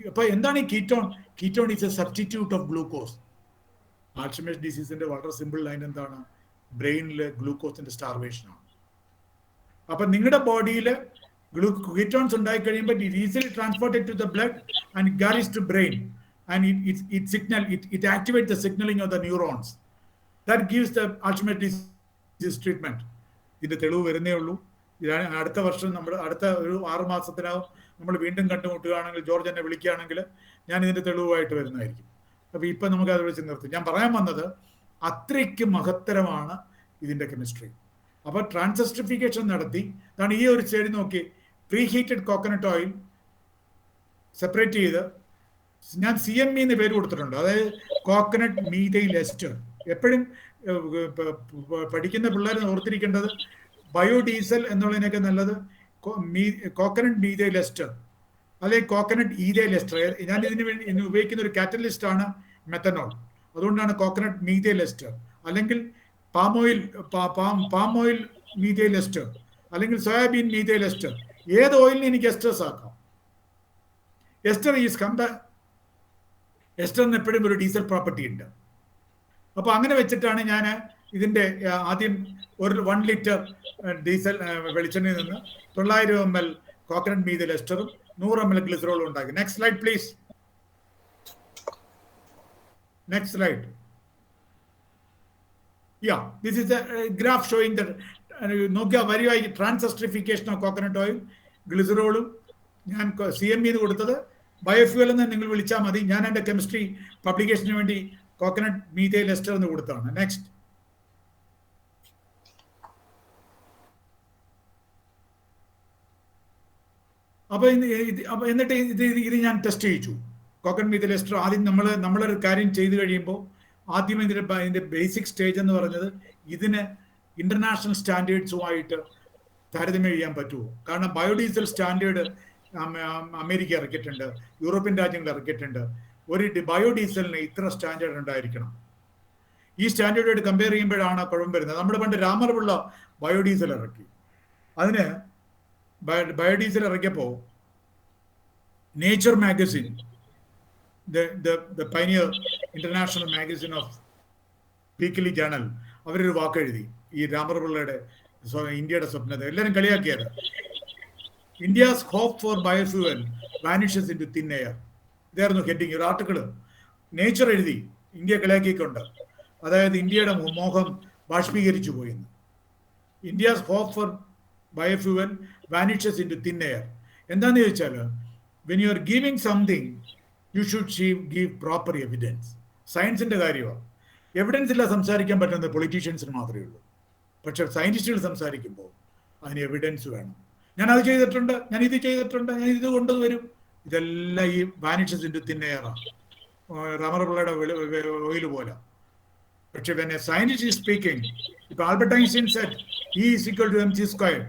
അപ്പോൾ എന്താണ് ഈ ketone? Ketone is a substitute of glucose. Alzheimer's ഡിസീസിന്റെ വളരെ സിമ്പിൾ ലൈൻ എന്താണ്? ബ്രെയിനിൽ ഗ്ലൂക്കോസിന്റെ സ്റ്റാർവേഷനാണ്. അപ്പം നിങ്ങളുടെ ബോഡിയിൽ ketones ഉണ്ടായി കഴിയുമ്പോൾ it easily transported to the blood and it carries to brain and it activates the signaling of the neurons that gives the Alzheimer's disease treatment. ഇതിന്റെ തെളിവ് വരുന്നേ ഉള്ളൂ. അടുത്ത വർഷം നമ്മൾ അടുത്ത ഒരു 6 മാസത്തിനകം നമ്മൾ വീണ്ടും കണ്ടുമുട്ടുകയാണെങ്കിൽ, ജോർജ് എന്നെ വിളിക്കുകയാണെങ്കിൽ ഞാൻ ഇതിന്റെ തെളിവുമായിട്ട് വരുന്നതായിരിക്കും. അപ്പോൾ ഇപ്പം നമുക്ക് അത് വെച്ച് നിർത്തി. ഞാൻ പറയാൻ വന്നത് അത്രയ്ക്ക് മഹത്തരമാണ് ഇതിന്റെ കെമിസ്ട്രി. അപ്പോൾ ട്രാൻസെസ്ട്രിഫിക്കേഷൻ നടത്തി അതാണ് ഈ ഒരു സ്റ്റഡി നോക്കി. പ്രീഹീറ്റഡ് കോക്കനട്ട് ഓയിൽ സെപ്പറേറ്റ് ചെയ്ത് ഞാൻ CME എന്ന് പേര് കൊടുത്തിട്ടുണ്ട്. അതായത് കോക്കനട്ട് മീഥൈൽ എസ്റ്റർ. എപ്പോഴും പഠിക്കുന്ന പിള്ളേർ ഓർത്തിരിക്കേണ്ടത് ബയോഡീസൽ എന്നുള്ളതിനൊക്കെ നല്ലത് കോക്കനട്ട് മീഥൈൽ എസ്റ്റർ അല്ലെങ്കിൽ കോക്കനട്ട് ഈഥൈൽ എസ്റ്റർ. ഞാൻ ഇതിന് വേണ്ടി ഉപയോഗിക്കുന്ന ഒരു കാറ്റലിസ്റ്റ് ആണ് മെത്തനോൾ. അതുകൊണ്ടാണ് കോക്കനട്ട് മീഥൈൽ എസ്റ്റർ. അല്ലെങ്കിൽ പാം ഓയിൽ മീഥൈൽ എസ്റ്റർ അല്ലെങ്കിൽ സോയാബീൻ മീഥൈൽ എസ്റ്റർ. ഏത് ഓയിലിന് എനിക്ക് എസ്റ്റേഴ്സ് ആക്കാം. എസ്റ്ററിന് എപ്പോഴും ഒരു ഡീസൽ പ്രോപ്പർട്ടി ഉണ്ട്. അപ്പോൾ അങ്ങനെ വെച്ചിട്ടാണ് ഞാൻ ഇതിൻ്റെ ആദ്യം 1 ലിറ്റർ ഡീസൽ വെളിച്ചെണ്ണയിൽ നിന്ന് 900 ml കോക്കനട്ട് മീഥൈൽ എസ്റ്ററും 100 ml ഗ്ലിസറോളും ഉണ്ടാക്കി. Next slide please. Next slide. This is a graph showing that നോക്കിയ വരിയായി ട്രാൻസെസ്ട്രിഫിക്കേഷൻ ഓഫ് കോക്കനട്ട് ഓയിൽ, ഗ്ലിസറോളും. ഞാൻ CME എന്ന് കൊടുത്തത് ബയോഫ്യൂൽ എന്ന് നിങ്ങൾ വിളിച്ചാൽ മതി. ഞാൻ എൻ്റെ കെമിസ്ട്രി പബ്ലിക്കേഷന് വേണ്ടി കോക്കനട്ട് മീഥൈൽ എസ്റ്റർ എന്ന് കൊടുത്താണ്. നെക്സ്റ്റ്. അപ്പോൾ എന്നിട്ട് ഇത് ഞാൻ ടെസ്റ്റ് ചെയ്യിച്ചു. കോക്കൺ മീഥൈൽ എസ്റ്റർ ആദ്യം നമ്മളൊരു കാര്യം ചെയ്തു കഴിയുമ്പോൾ ആദ്യം ഇതിൻ്റെ ബേസിക് സ്റ്റേജ് എന്ന് പറഞ്ഞത് ഇതിന് ഇന്റർനാഷണൽ സ്റ്റാൻഡേർഡ്സുമായിട്ട് താരതമ്യം ചെയ്യാൻ പറ്റുമോ? കാരണം ബയോഡീസൽ സ്റ്റാൻഡേർഡ് അമേരിക്ക ഇറക്കിയിട്ടുണ്ട്, യൂറോപ്യൻ രാജ്യങ്ങൾ ഇറക്കിയിട്ടുണ്ട്. ഒരു ബയോഡീസലിന് ഇത്ര സ്റ്റാൻഡേർഡ് ഉണ്ടായിരിക്കണം. ഈ സ്റ്റാൻഡേർഡായിട്ട് കമ്പയർ ചെയ്യുമ്പോഴാണ് കുഴപ്പം വരുന്നത്. നമ്മൾ പണ്ട് രാമർപിള്ള ബയോഡീസൽ ഇറക്കി. അതിന് ബയോഡീസൽ ഇറക്കിയപ്പോൾ nature magazine, the pioneer international magazine of weekly journal, അവരൊരു വാക്കെഴുതി ഈ രാമർപിള്ളയുടെ ഇന്ത്യയുടെ സ്വപ്നത്തെ എല്ലാവരും കളിയാക്കിയത്. India's hope for biofuel vanishes into thin air. ഇതായിരുന്നു ഹെഡിങ്. ഒരു ആർട്ടിക്കിള് നേച്ചർ എഴുതി ഇന്ത്യ കളിയാക്കിക്കൊണ്ട്. അതായത് ഇന്ത്യയുടെ മോഹം ബാഷ്പീകരിച്ചു പോയിന്ന്. India's hope for biofuel vanishes into thin air. എന്താന്ന് ചോദിച്ചാൽ, when you are giving something you should give proper evidence. സയൻസിന്റെ കാര്യമാണ്. എവിഡൻസ് ഇല്ല സംസാരിക്കാൻ പറ്റുന്നത് പൊളിറ്റീഷ്യൻസിന് മാത്രമേ ഉള്ളൂ. പക്ഷെ സയന്റിസ്റ്റുകൾ സംസാരിക്കുമ്പോൾ അതിന് എവിഡൻസ് വേണം. ഞാൻ അത് ചെയ്തിട്ടുണ്ട്, ഞാൻ ഇത് ചെയ്തിട്ടുണ്ട്, ഞാൻ ഇത് കൊണ്ടുവരും. ഇതെല്ലാം ഈ വാനിഷസ് ഇൻ ടു തിൻ എയറാണ്, രാമർപിള്ളയുടെ ഓയിൽ പോലെ. പക്ഷെ when a scientist is speaking, if Albert Einstein said E is equal to mc square,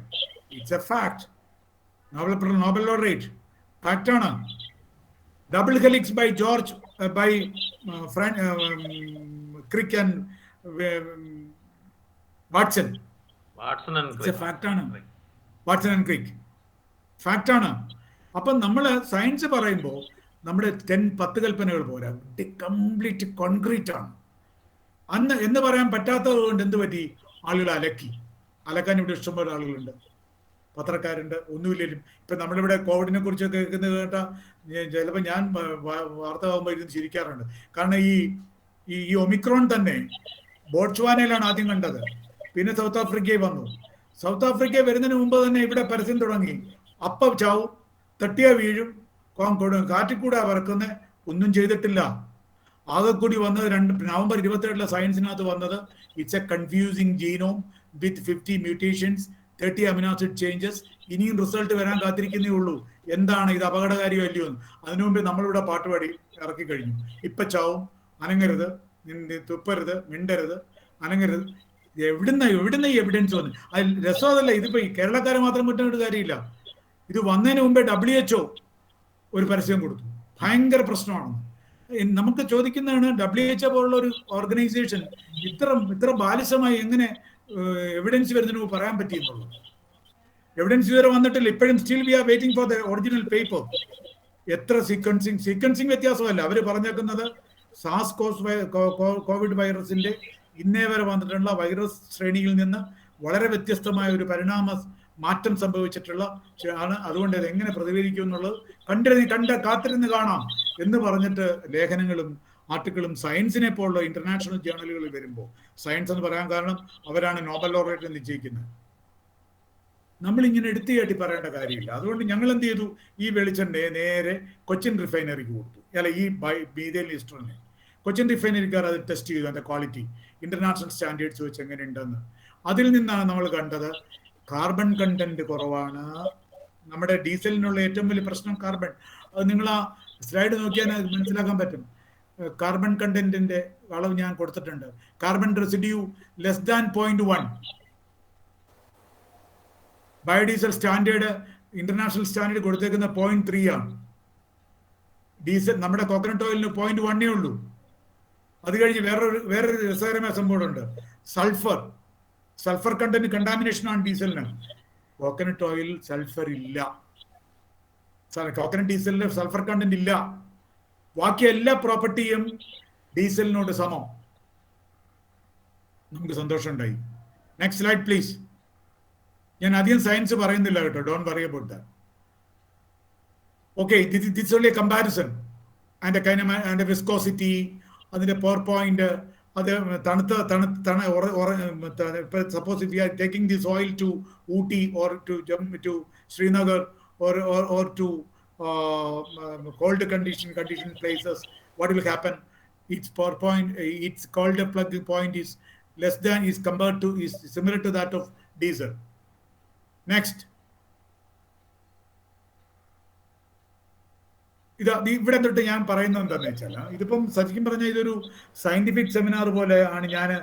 it's a fact. Nobel laureate, fact ആണ്. Double helix by George by Crick and Watson. It's a fact ആണ്. Watson and Crick fact ആണ്. അപ്പം നമ്മൾ science പറയുമ്പോൾ നമ്മുടെ 10 കൽപ്പനകൾ പോരാ, complete concrete ആണ്. അന്ന് എന്ന് പറയാൻ പറ്റാത്തത് കൊണ്ട് എന്ത് പറ്റി? ആളുകൾ അലക്കാൻ ഇവിടെ ഇഷ്ടംപോലെ ആളുകളുണ്ട്, പത്രക്കാരുണ്ട്, ഒന്നുമില്ലേലും. ഇപ്പം നമ്മളിവിടെ കോവിഡിനെ കുറിച്ചൊക്കെ കേൾക്കുന്നത് കേട്ടാൽ ചിലപ്പോൾ ഞാൻ വാർത്ത ആകുമ്പോൾ ഇരുന്ന് ചിരിക്കാറുണ്ട്. കാരണം ഈ ഒമിക്രോൺ തന്നെ ബോട്സ്വാനയിലാണ് ആദ്യം കണ്ടത്, പിന്നെ സൗത്ത് ആഫ്രിക്കയിൽ വന്നു. സൗത്ത് ആഫ്രിക്ക വരുന്നതിന് മുമ്പ് തന്നെ ഇവിടെ പരസ്യം തുടങ്ങി, അപ്പം ചാവും, തട്ടിയാ വീഴും, കാറ്റിൽ കൂടെ പറക്കുന്ന, ഒന്നും ചെയ്തിട്ടില്ല. ആകെ കൂടി വന്നത് നവംബർ 27 സയൻസിനകത്ത് വന്നത് it's A confusing genome with 50 mutations, 30 amino acid changes. ഇനിയും റിസൾട്ട് വരാൻ കാത്തിരിക്കുന്നേ ഉള്ളൂ. എന്താണ് ഇത്, അപകടകാരിയോ അല്ലയോ എന്ന്. അതിനു മുമ്പേ നമ്മളിവിടെ പാട്ടുപാടി ഇറക്കി കഴിഞ്ഞു. ഇപ്പം ചാവും, അനങ്ങരുത്, തുപ്പരുത്, മിണ്ടരുത്, അനങ്ങരുത്. എവിടുന്ന ഈ എവിഡൻസ് വന്നു? അതിൽ രസം അതല്ല. ഇതിപ്പോ ഈ കേരളക്കാരെ മാത്രം കിട്ടുന്ന കാര്യമില്ല. ഇത് വന്നതിന് മുമ്പേ WHO ഒരു പരസ്യം കൊടുത്തു, ഭയങ്കര പ്രശ്നമാണെന്ന്. നമുക്ക് ചോദിക്കുന്നതാണ്, WHO പോലുള്ള ഒരു ഓർഗനൈസേഷൻ ഇത്ര ബാലിശമായി എങ്ങനെ എവിഡൻസ് വരുന്നതിന് പറയാൻ പറ്റിയെന്നുള്ളത്. എവിഡൻസ് ഇതുവരെ വന്നിട്ടില്ല. ഇപ്പോഴും still we are waiting for the original paper. എത്ര സീക്വൻസിങ് വ്യത്യാസമല്ല. അവർ പറഞ്ഞേക്കുന്നത് സാസ് കോവിഡ് വൈറസിന്റെ ഇന്നേ വരെ വന്നിട്ടുള്ള വൈറസ് ശ്രേണിയിൽ നിന്ന് വളരെ വ്യത്യസ്തമായ ഒരു മാറ്റം സംഭവിച്ചിട്ടുള്ള ആണ്. അതുകൊണ്ട് അത് എങ്ങനെ പ്രതികരിക്കും എന്നുള്ളത് കാത്തിരുന്ന് കാണാം എന്ന് പറഞ്ഞിട്ട് ലേഖനങ്ങളും ആർട്ടിക്കിളും സയൻസിനെ പോലുള്ള ഇന്റർനാഷണൽ ജേർണലുകളിൽ വരുമ്പോൾ, സയൻസ് എന്ന് പറയാൻ കാരണം അവരാണ് നോബൽ ലോറേറ്റ് നിശ്ചയിക്കുന്നത്. നമ്മളിങ്ങനെ എടുത്തുകാട്ടി പറയേണ്ട കാര്യമില്ല. അതുകൊണ്ട് ഞങ്ങൾ എന്ത് ചെയ്തു, ഈ വെളിച്ചെണ്ണയെ നേരെ കൊച്ചിൻ റിഫൈനറിക്ക് കൊടുത്തു. അല്ല, ഈ മീഥൈൽ എസ്റ്ററിനെ കൊച്ചിൻ റിഫൈനറിക്കാർ അത് ടെസ്റ്റ് ചെയ്തു, അതിന്റെ ക്വാളിറ്റി ഇന്റർനാഷണൽ സ്റ്റാൻഡേർഡ്സ് വെച്ച് എങ്ങനെയുണ്ടെന്ന്. അതിൽ നിന്നാണ് നമ്മൾ കണ്ടത് കാർബൺ കണ്ടന്റ് കുറവാണ്. നമ്മുടെ ഡീസലിനുള്ള ഏറ്റവും വലിയ പ്രശ്നം കാർബൺ. അത് നിങ്ങൾ ആ സ്ലൈഡ് നോക്കിയാൽ മനസ്സിലാക്കാൻ പറ്റും. കാർബൺ കണ്ടന്റിന്റെ അളവ് ഞാൻ കൊടുത്തിട്ടുണ്ട്. Carbon residue less than 0.1. Biodiesel standard, international standard കൊടുത്തേക്കുന്ന 0.3 ആണ്. ഡീസൽ നമ്മുടെ കോക്കനട്ട് ഓയിലിന് 0.1 ഉള്ളൂ. അത് കഴിഞ്ഞ് വേറൊരു രസകരമായ സംഭവമുണ്ട്. സൾഫർ കണ്ടന്റ് കണ്ടാമിനേഷൻ ആണ് ഡീസലിന്. കോക്കനട്ട് ഓയിലിൽ സൾഫർ ഇല്ല. കോക്കനട്ട് ഡീസലിന് സൾഫർ കണ്ടന്റ് ഇല്ല. ബാക്കി എല്ലാ പ്രോപ്പർട്ടിയും ഡീസലിനോട് സമം. നമുക്ക് സന്തോഷം ഉണ്ടായി. Next slide please. ഞാൻ അധികം സയൻസ് പറയുന്നില്ല കേട്ടോ, don't worry about that. Okay, this only A comparison and viscosity, അതിന്റെ പവർ പോയിന്റ്, അത് suppose if you are taking this oil to Ooty or to Srinagar or to cold condition places, what will happen? Its power point, its cold plug point is similar to that of diesel. Next. ഇവിടെ തൊട്ട് ഞാൻ പറയുന്നത് എന്താണെന്ന് വെച്ചാൽ, ഇതിപ്പം ശരിക്കും പറഞ്ഞാൽ ഇതൊരു സയന്റിഫിക് സെമിനാർ പോലെ ആണ്.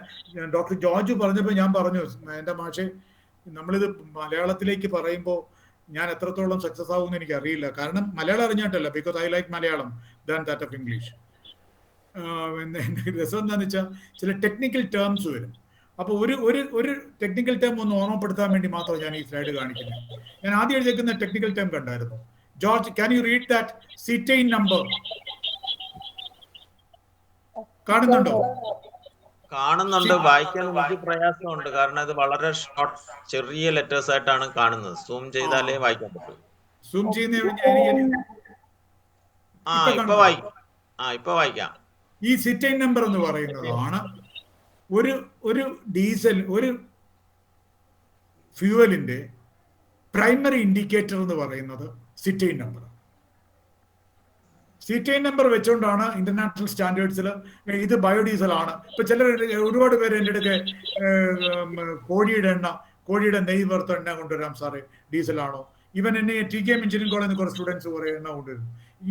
ഡോക്ടർ ജോർജ് പറഞ്ഞപ്പോൾ ഞാൻ പറഞ്ഞു, എൻ്റെ മാഷെ നമ്മളിത് മലയാളത്തിലേക്ക് പറയുമ്പോൾ ഞാൻ എത്രത്തോളം സക്സസ് ആകുമെന്ന് എനിക്ക് അറിയില്ല. കാരണം മലയാളം അറിഞ്ഞിട്ടല്ല, because I like Malayalam than that of English. രസം എന്താണെന്ന് വെച്ചാൽ ചില ടെക്നിക്കൽ ടേംസ് വരും. അപ്പോൾ ഒരു ടെക്നിക്കൽ ടേം ഒന്ന് ഓർമ്മപ്പെടുത്താൻ വേണ്ടി മാത്രം ഞാൻ ഈ സ്ലൈഡ് കാണിക്കുന്നത്. ഞാൻ ആദ്യം എഴുതിയേക്കുന്ന ടെക്നിക്കൽ ടേം കണ്ടായിരുന്നു. George, can you read that cetane number? കാണുന്നുണ്ടോ? കാണുന്നുണ്ട്. വായിക്കാൻ എനിക്ക് പ്രയാസമുണ്ട്, കാരണം ഇത് വളരെ ഷോർട്ട് ചെറിയ ലെറ്റേഴ്സ് ആയിട്ടാണ് കാണുന്നത്. സൂം ചെയ്താലേ വായിക്കാൻ പറ്റൂ. സൂം ചെയ്യുന്ന ഇപ്പൊ വായിക്കാം. ഈ സിറ്റൈൻ നമ്പർ എന്ന് പറയുന്നതാണ് ഒരു ഡീസൽ, ഒരു ഫ്യൂവലിന്റെ പ്രൈമറി ഇൻഡിക്കേറ്റർ എന്ന് പറയുന്നത് സിറ്റൈൻ നമ്പർ. സിറ്റൈൻ നമ്പർ വെച്ചുകൊണ്ടാണ് ഇന്റർനാഷണൽ സ്റ്റാൻഡേർഡ്സിൽ ഇത് ബയോഡീസൽ ആണ്. ഇപ്പൊ ഒരുപാട് പേര് എൻ്റെ അടുക്കെ കോഴിയുടെ നെയ്യ് വറുത്ത എണ്ണ കൊണ്ടുവരാം സാറേ, ഡീസലാണോ? ഇവൻ എന്നെ TK എഞ്ചിനീയറിംഗ് കോളേജിൽ കുറേ സ്റ്റുഡൻസ് കുറേ എണ്ണ കൊണ്ടുവരും.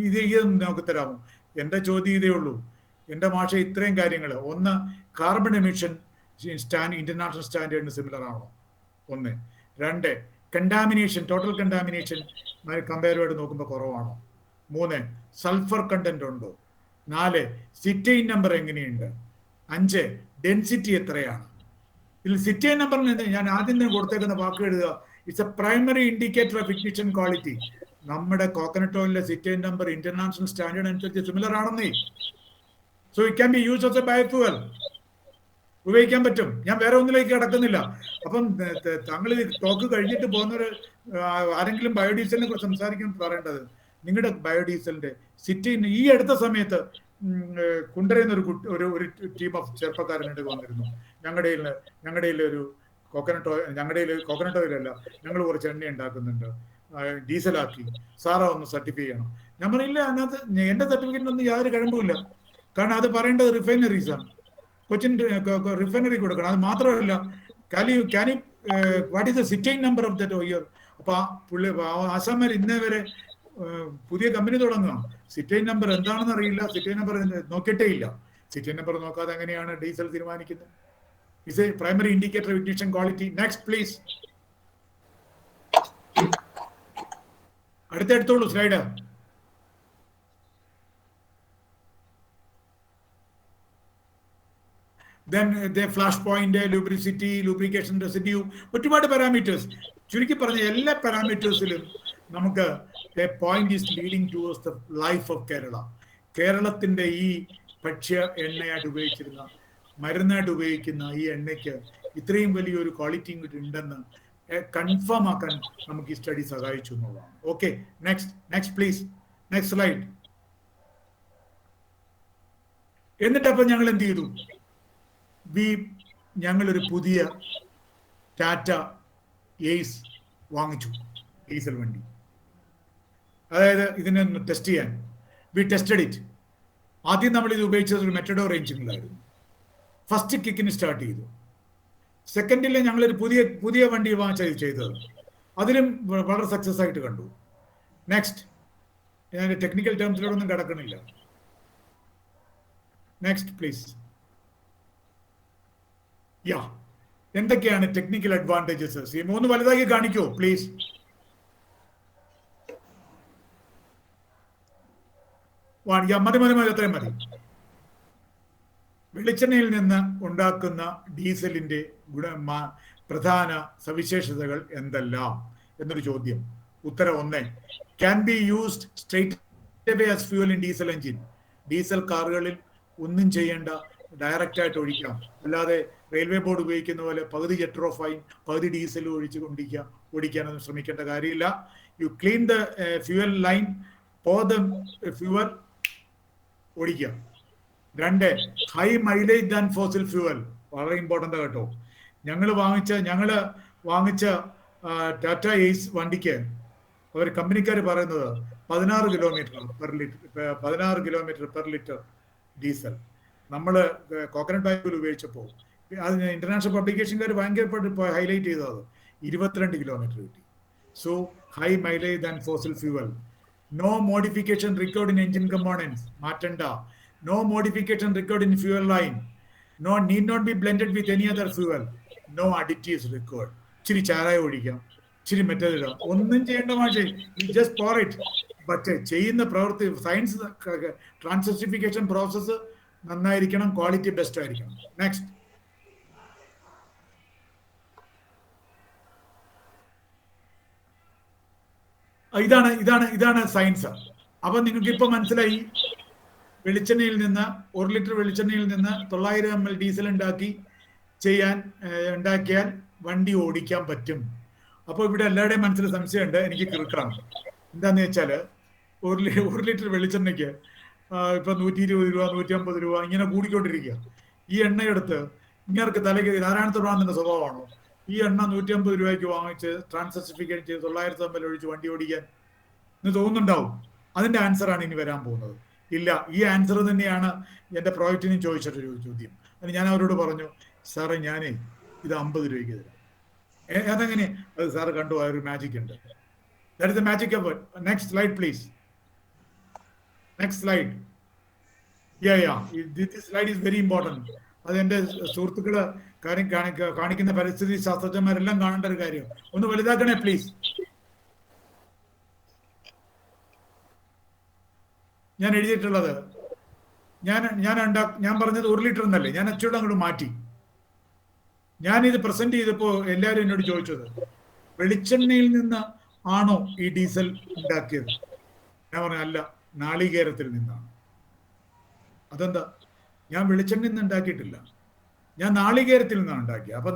ഇതൊന്നും നമുക്ക് തരാമോ? എൻ്റെ ചോദ്യം ഇതേ ഉള്ളൂ. എൻ്റെ ഭാഷ ഇത്രയും കാര്യങ്ങൾ, ഒന്ന് കാർബൺ എമിഷൻ ഇന്റർനാഷണൽ സ്റ്റാൻഡേർഡിന് സിമിലർ ആണോ? ഒന്ന്. രണ്ട്, കണ്ടാമിനേഷൻ, ടോട്ടൽ കണ്ടാമിനേഷൻ കമ്പയർവായിട്ട് നോക്കുമ്പോൾ കുറവാണോ? മൂന്ന്, സൾഫർ കണ്ടന്റ് ഉണ്ടോ? നാല്, സിറ്റൈൻ നമ്പർ എങ്ങനെയുണ്ട്? അഞ്ച്, ഡെൻസിറ്റി എത്രയാണ്? ഇതിൽ സിറ്റൈൻ നമ്പറിന് ഞാൻ ആദ്യം തന്നെ കൊടുത്തേക്കുന്ന വാക്ക് എഴുതുക. It's a primary indicator of ignition quality. നമ്മുടെ കോക്കനട്ട് ഓയിലിന്റെ സിറ്റൈൻ നമ്പർ ഇന്റർനാഷണൽ സ്റ്റാൻഡേർഡ് അനുസരിച്ച് സിമിലർ ആണെന്നേ. So it can be use as a biofuel. ഉപയോഗിക്കാൻ പറ്റും. ഞാൻ വേറെ ഒന്നിലേക്ക് കടക്കുന്നില്ല. അപ്പം താങ്കൾ ടോക്ക് കഴിഞ്ഞിട്ട് പോകുന്നവർ ആരെങ്കിലും ബയോഡീസലിനെ കുറിച്ച് സംസാരിക്കാൻ പറയേണ്ടത്, നിങ്ങളുടെ ബയോഡീസലിന്റെ സിറ്റൈൻ ഈ അടുത്ത സമയത്ത് കുണ്ടറയുന്ന ഒരു ടീം ഓഫ് ചെറുപ്പക്കാരനായിട്ട് വന്നിരുന്നു. ഞങ്ങളുടെ ഒരു കോക്കനട്ട് ഓയിലല്ല, ഞങ്ങൾ കുറച്ച് എണ്ണ ഉണ്ടാക്കുന്നുണ്ട്, ഡീസലാക്കി, സാറാ ഒന്ന് സർട്ടിഫൈ ചെയ്യണം. ഞാൻ പറയില്ല, അതിനകത്ത് എൻ്റെ സർട്ടിഫിക്കറ്റിനൊന്നും യാതൊരു കഴമ്പുമില്ല. കാരണം അത് പറയേണ്ടത് റിഫൈനറീസാണ്. കൊച്ചിൻ റിഫൈനറി കൊടുക്കണം. അത് മാത്രമല്ല, what is the cetane number of that year? അപ്പൊ ആസാമാർ ഇന്നേ വരെ പുതിയ കമ്പനി തുടങ്ങുക, സിറ്റൈൻ നമ്പർ എന്താണെന്ന് അറിയില്ല, സിറ്റൈൻ നമ്പർ നോക്കിയിട്ടേ ഇല്ല. സിറ്റൈൻ നമ്പർ നോക്കാതെ എങ്ങനെയാണ് ഡീസൽ തീരുമാനിക്കുന്നത്? It's a primary indicator of ignition quality. Next please. അടുത്തെടുത്തോളൂ slide. Then the flash point, lubricity, lubrication residue, ഒരുപാട് പാരാമീറ്റേഴ്സ്. ചുരുക്കി പറഞ്ഞ എല്ലാ പാരാമീറ്റേഴ്സിലും നമുക്ക് a point is leading towards the life of Kerala. കേരളത്തിന്റെ ഈ ഭക്ഷ്യ എണ്ണയായിട്ട് ഉപയോഗിച്ചിരുന്ന, മരുന്നായിട്ട് ഉപയോഗിക്കുന്ന ഈ എണ്ണയ്ക്ക് ഇത്രയും വലിയൊരു ക്വാളിറ്റി ഉണ്ടെന്ന് കൺഫേം ആക്കാൻ നമുക്ക് ഈ സ്റ്റഡി സഹായിച്ചു എന്നുള്ളതാണ്. Okay, next please. Next slide. എന്നിട്ടപ്പം ഞങ്ങൾ എന്ത് ചെയ്തു? ഞങ്ങളൊരു പുതിയ ടാറ്റ എയ്സ് വാങ്ങിച്ചു, ഡീസൽ വണ്ടി. അതായത് ഇതിനെ ടെസ്റ്റ് ചെയ്യാൻ. We tested it. ആദ്യം നമ്മൾ ഇത് ഉപയോഗിച്ചത് ഒരു മെറ്റഡോർ എഞ്ചിനിലായിരുന്നു. ഫസ്റ്റ് കിക്കിന് സ്റ്റാർട്ട് ചെയ്തു. സെക്കൻഡിൽ ഞങ്ങളൊരു പുതിയ വണ്ടി ചെയ്തത്. അതിലും വളരെ സക്സസ് ആയിട്ട് കണ്ടു. നെക്സ്റ്റ്, ഞാൻ ടെക്നിക്കൽ ടേംസിലോടൊന്നും കിടക്കണില്ല. Next please. എന്തൊക്കെയാണ് ടെക്നിക്കൽ അഡ്വാൻറ്റേജസ്? ഈ മൂന്ന് വലുതാക്കി കാണിക്കോ പ്ലീസ്. മതി, അത്രയും മതി. വെളിച്ചെണ്ണയിൽ നിന്ന് ഉണ്ടാക്കുന്ന ഡീസലിന്റെ പ്രധാന സവിശേഷതകൾ എന്തെല്ലാം എന്നൊരു ചോദ്യം. ഉത്തരം 1, can be used straight away as fuel in diesel engine. Diesel കാറുകളിൽ ഒന്നും ചെയ്യേണ്ട, ഡയറക്റ്റ് ആയിട്ട് ഒഴിക്കാം. അല്ലാതെ റെയിൽവേ ബോർഡ് ഉപയോഗിക്കുന്ന പോലെ പകുതി ജെട്രോഫൈൻ പകുതി ഡീസൽ ഓടിക്കാനൊന്നും ശ്രമിക്കേണ്ട കാര്യമില്ല. You clean the fuel line, pour the fuel, ഓടിക്കുക. 2, high mileage than fossil fuel. വളരെ ഇമ്പോർട്ടൻ്റ് കേട്ടോ. ഞങ്ങൾ വാങ്ങിച്ച ടാറ്റ എയ്സ് വണ്ടിക്ക് അവർ കമ്പനിക്കാർ പറയുന്നത് 16 കിലോമീറ്റർ പെർ ലിറ്റർ ഡീസൽ. നമ്മൾ കോക്കനട്ട് ഓയിൽ ഉപയോഗിച്ചപ്പോൾ അത് ഇന്റർനാഷണൽ പബ്ലിക്കേഷൻകാർ ഭയങ്കരപ്പെട്ട് ഹൈലൈറ്റ് ചെയ്തത് 22 കിലോമീറ്റർ കിട്ടി. So high mileage and fossil fuel. No modification required in engine components. Matanda. No modification required in fuel line. No, need not be blended with any other fuel. No additives required. Chiri chara odikam. Chiri metal idam. Onnum cheyanda maashe. You just pour it. But ചെയ്യുന്ന പ്രവൃത്തി science ട്രാൻസിസ്റ്റിഫിക്കേഷൻ process നന്നായിരിക്കണം, quality best ആയിരിക്കണം. Next. ഇതാണ് science. അപ്പൊ നിങ്ങൾക്ക് ഇപ്പൊ മനസ്സിലായി, വെളിച്ചെണ്ണയിൽ നിന്ന് 1 ലിറ്റർ വെളിച്ചെണ്ണയിൽ നിന്ന് 900 ml ഡീസൽ ഉണ്ടാക്കിയാൽ വണ്ടി ഓടിക്കാൻ പറ്റും. അപ്പോൾ ഇവിടെ എല്ലാവരുടെയും മനസ്സിൽ സംശയമുണ്ട്, എനിക്ക് കിറുക്കാണ്. എന്താന്ന് വെച്ചാൽ 1 ലിറ്റർ വെളിച്ചെണ്ണയ്ക്ക് ഇപ്പൊ 120 രൂപ 150 രൂപ ഇങ്ങനെ കൂടിക്കൊണ്ടിരിക്കുക. ഈ എണ്ണയെടുത്ത് ഇങ്ങനെ തലയ്ക്ക് നാരായണത്തെ പ്രാന്തന്റെ സ്വഭാവമാണോ? ഈ എണ്ണ 150 രൂപയ്ക്ക് വാങ്ങിച്ച് ട്രാൻസിസ്റ്റിഫിക്കേഷൻ ചെയ്ത് 900 ml ഒഴിച്ച് വണ്ടി ഓടിക്കാൻ എന്ന് തോന്നുന്നുണ്ടാവും. അതിന്റെ ആൻസറാണ് ഇനി വരാൻ പോകുന്നത്. ഇല്ല, ഈ ആൻസർ തന്നെയാണ് എൻ്റെ പ്രോജക്റ്റിനും ചോദിച്ചിട്ടൊരു ചോദ്യം. അതിന് ഞാൻ അവരോട് പറഞ്ഞു, സാറേ ഞാനേ ഇത് 50 രൂപയ്ക്ക് തരാം. അതെങ്ങനെ? അത് സാറ് കണ്ടു, ആ ഒരു മാജിക് ഉണ്ട്. That is the magic of it. Next slide, please. Next slide. Yeah. This slide is very important. അത് എൻ്റെ സുഹൃത്തുക്കള് കാണിക്കുന്ന പരിസ്ഥിതി ശാസ്ത്രജ്ഞന്മാരെല്ലാം കാണേണ്ട ഒരു കാര്യം. ഒന്ന് വലുതാക്കണേ പ്ലീസ്. ഞാൻ എഴുതിയിട്ടുള്ളത് ഞാൻ പറഞ്ഞത് 1 ലിറ്റർ എന്നല്ലേ, ഞാൻ അച്ചൂടെ അങ്ങോട്ട് മാറ്റി. ഞാനിത് പ്രസന്റ് ചെയ്തപ്പോൾ എല്ലാവരും എന്നോട് ചോദിച്ചത്, വെളിച്ചെണ്ണയിൽ നിന്ന് ആണോ ഈ ഡീസൽ ഉണ്ടാക്കിയത്? ഞാൻ പറഞ്ഞു അല്ല, നാളികേരത്തിൽ നിന്നാണ്. അതെന്താ? ഞാൻ വെളിച്ചെണ്ണയിൽ നിന്ന് ഉണ്ടാക്കിയിട്ടില്ല, ഞാൻ നാളികേരത്തിൽ നിന്നാണ് ഉണ്ടാക്കിയത്. അപ്പൊ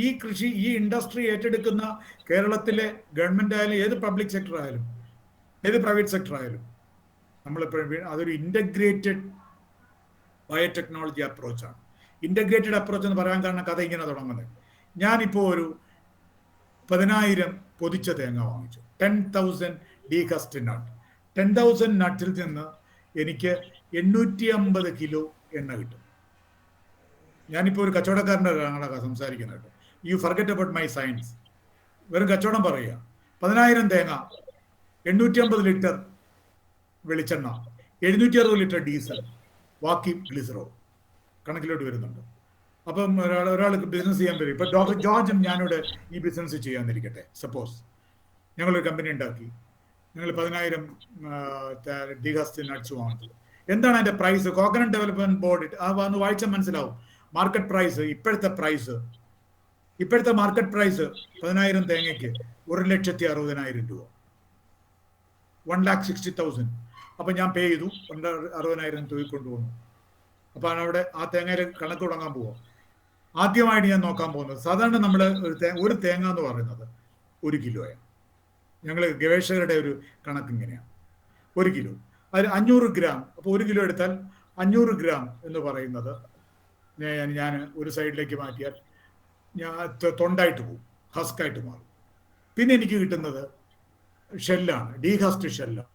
ഈ കൃഷി, ഈ ഇൻഡസ്ട്രി ഏറ്റെടുക്കുന്ന കേരളത്തിലെ ഗവൺമെന്റ് ആയാലും ഏത് പബ്ലിക് സെക്ടർ ആയാലും ഏത് പ്രൈവറ്റ് സെക്ടർ ആയാലും നമ്മളെപ്പോഴും അതൊരു ഇന്റഗ്രേറ്റഡ് ബയോടെക്നോളജി അപ്രോച്ചാണ്. ഇന്റഗ്രേറ്റഡ് അപ്രോച്ച് എന്ന് പറയാൻ കാരണം കഥ ഇങ്ങനെ തുടങ്ങുന്നത്. ഞാനിപ്പോൾ ഒരു 10,000 പൊതിച്ച തേങ്ങ വാങ്ങിച്ചു. 10,000 ഡീകസ്റ്റ് നട്ട്. 10,000 നട്ടിൽ നിന്ന് എനിക്ക് 850 കിലോ എണ്ണ കിട്ടും. ഞാനിപ്പോൾ ഒരു കച്ചവടക്കാരൻ്റെ സംസാരിക്കുന്നത് കേട്ടോ. You forget about my science. വെറും കച്ചവടം പറയുക. 10,000 തേങ്ങ, 850 ലിറ്റർ വെളിച്ചെണ്ണ, 760 ലിറ്റർ ഡീസൽ, ബാക്കി ഗ്ലിസറോൾ കണക്കിലോട്ട് വരുന്നുണ്ട്. അപ്പം ഒരാൾക്ക് ബിസിനസ് ചെയ്യാൻ വരും. ഇപ്പൊ ഡോക്ടർ ജോർജും ഞാനിവിടെ ഈ ബിസിനസ് ചെയ്യാന്നിരിക്കട്ടെ. സപ്പോസ് ഞങ്ങളൊരു കമ്പനി ഉണ്ടാക്കി, ഞങ്ങൾ 10,000 ഡീകസ്റ്റ് നട്ട്സ് വാങ്ങിച്ചു. എന്താണ് അതിന്റെ പ്രൈസ്? കോക്കനട്ട് ഡെവലപ്മെന്റ് ബോർഡ് വന്ന് വായിച്ചാൽ മനസ്സിലാവും. മാർക്കറ്റ് പ്രൈസ്, ഇപ്പോഴത്തെ മാർക്കറ്റ് പ്രൈസ് 10,000 തേങ്ങയ്ക്ക് 1,60,000 രൂപ, 1,60,000. അപ്പൊ ഞാൻ പേ ചെയ്തു, 60,000 തൂക്കിക്കൊണ്ടുപോകുന്നു. അപ്പൊ അവിടെ ആ തേങ്ങയിൽ കണക്ക് തുടങ്ങാൻ പോവാം. ആദ്യമായിട്ട് ഞാൻ നോക്കാൻ പോകുന്നത്, സാധാരണ നമ്മൾ ഒരു തേങ്ങ എന്ന് പറയുന്നത് 1 കിലോയാണ്. ഞങ്ങൾ ഗവേഷകരുടെ ഒരു കണക്ക് ഇങ്ങനെയാണ്, 1 കിലോ. അതിൽ 500 ഗ്രാം. അപ്പോൾ 1 കിലോ എടുത്താൽ 500 ഗ്രാം എന്ന് പറയുന്നത് ഞാൻ ഒരു സൈഡിലേക്ക് മാറ്റിയാൽ ഞാൻ തൊണ്ടായിട്ട് പോകും, ഹസ്കായിട്ട് മാറും. പിന്നെ എനിക്ക് കിട്ടുന്നത് ഷെല്ലാണ്, ഡീഹസ്റ്റ് ഷെല്ലാണ്.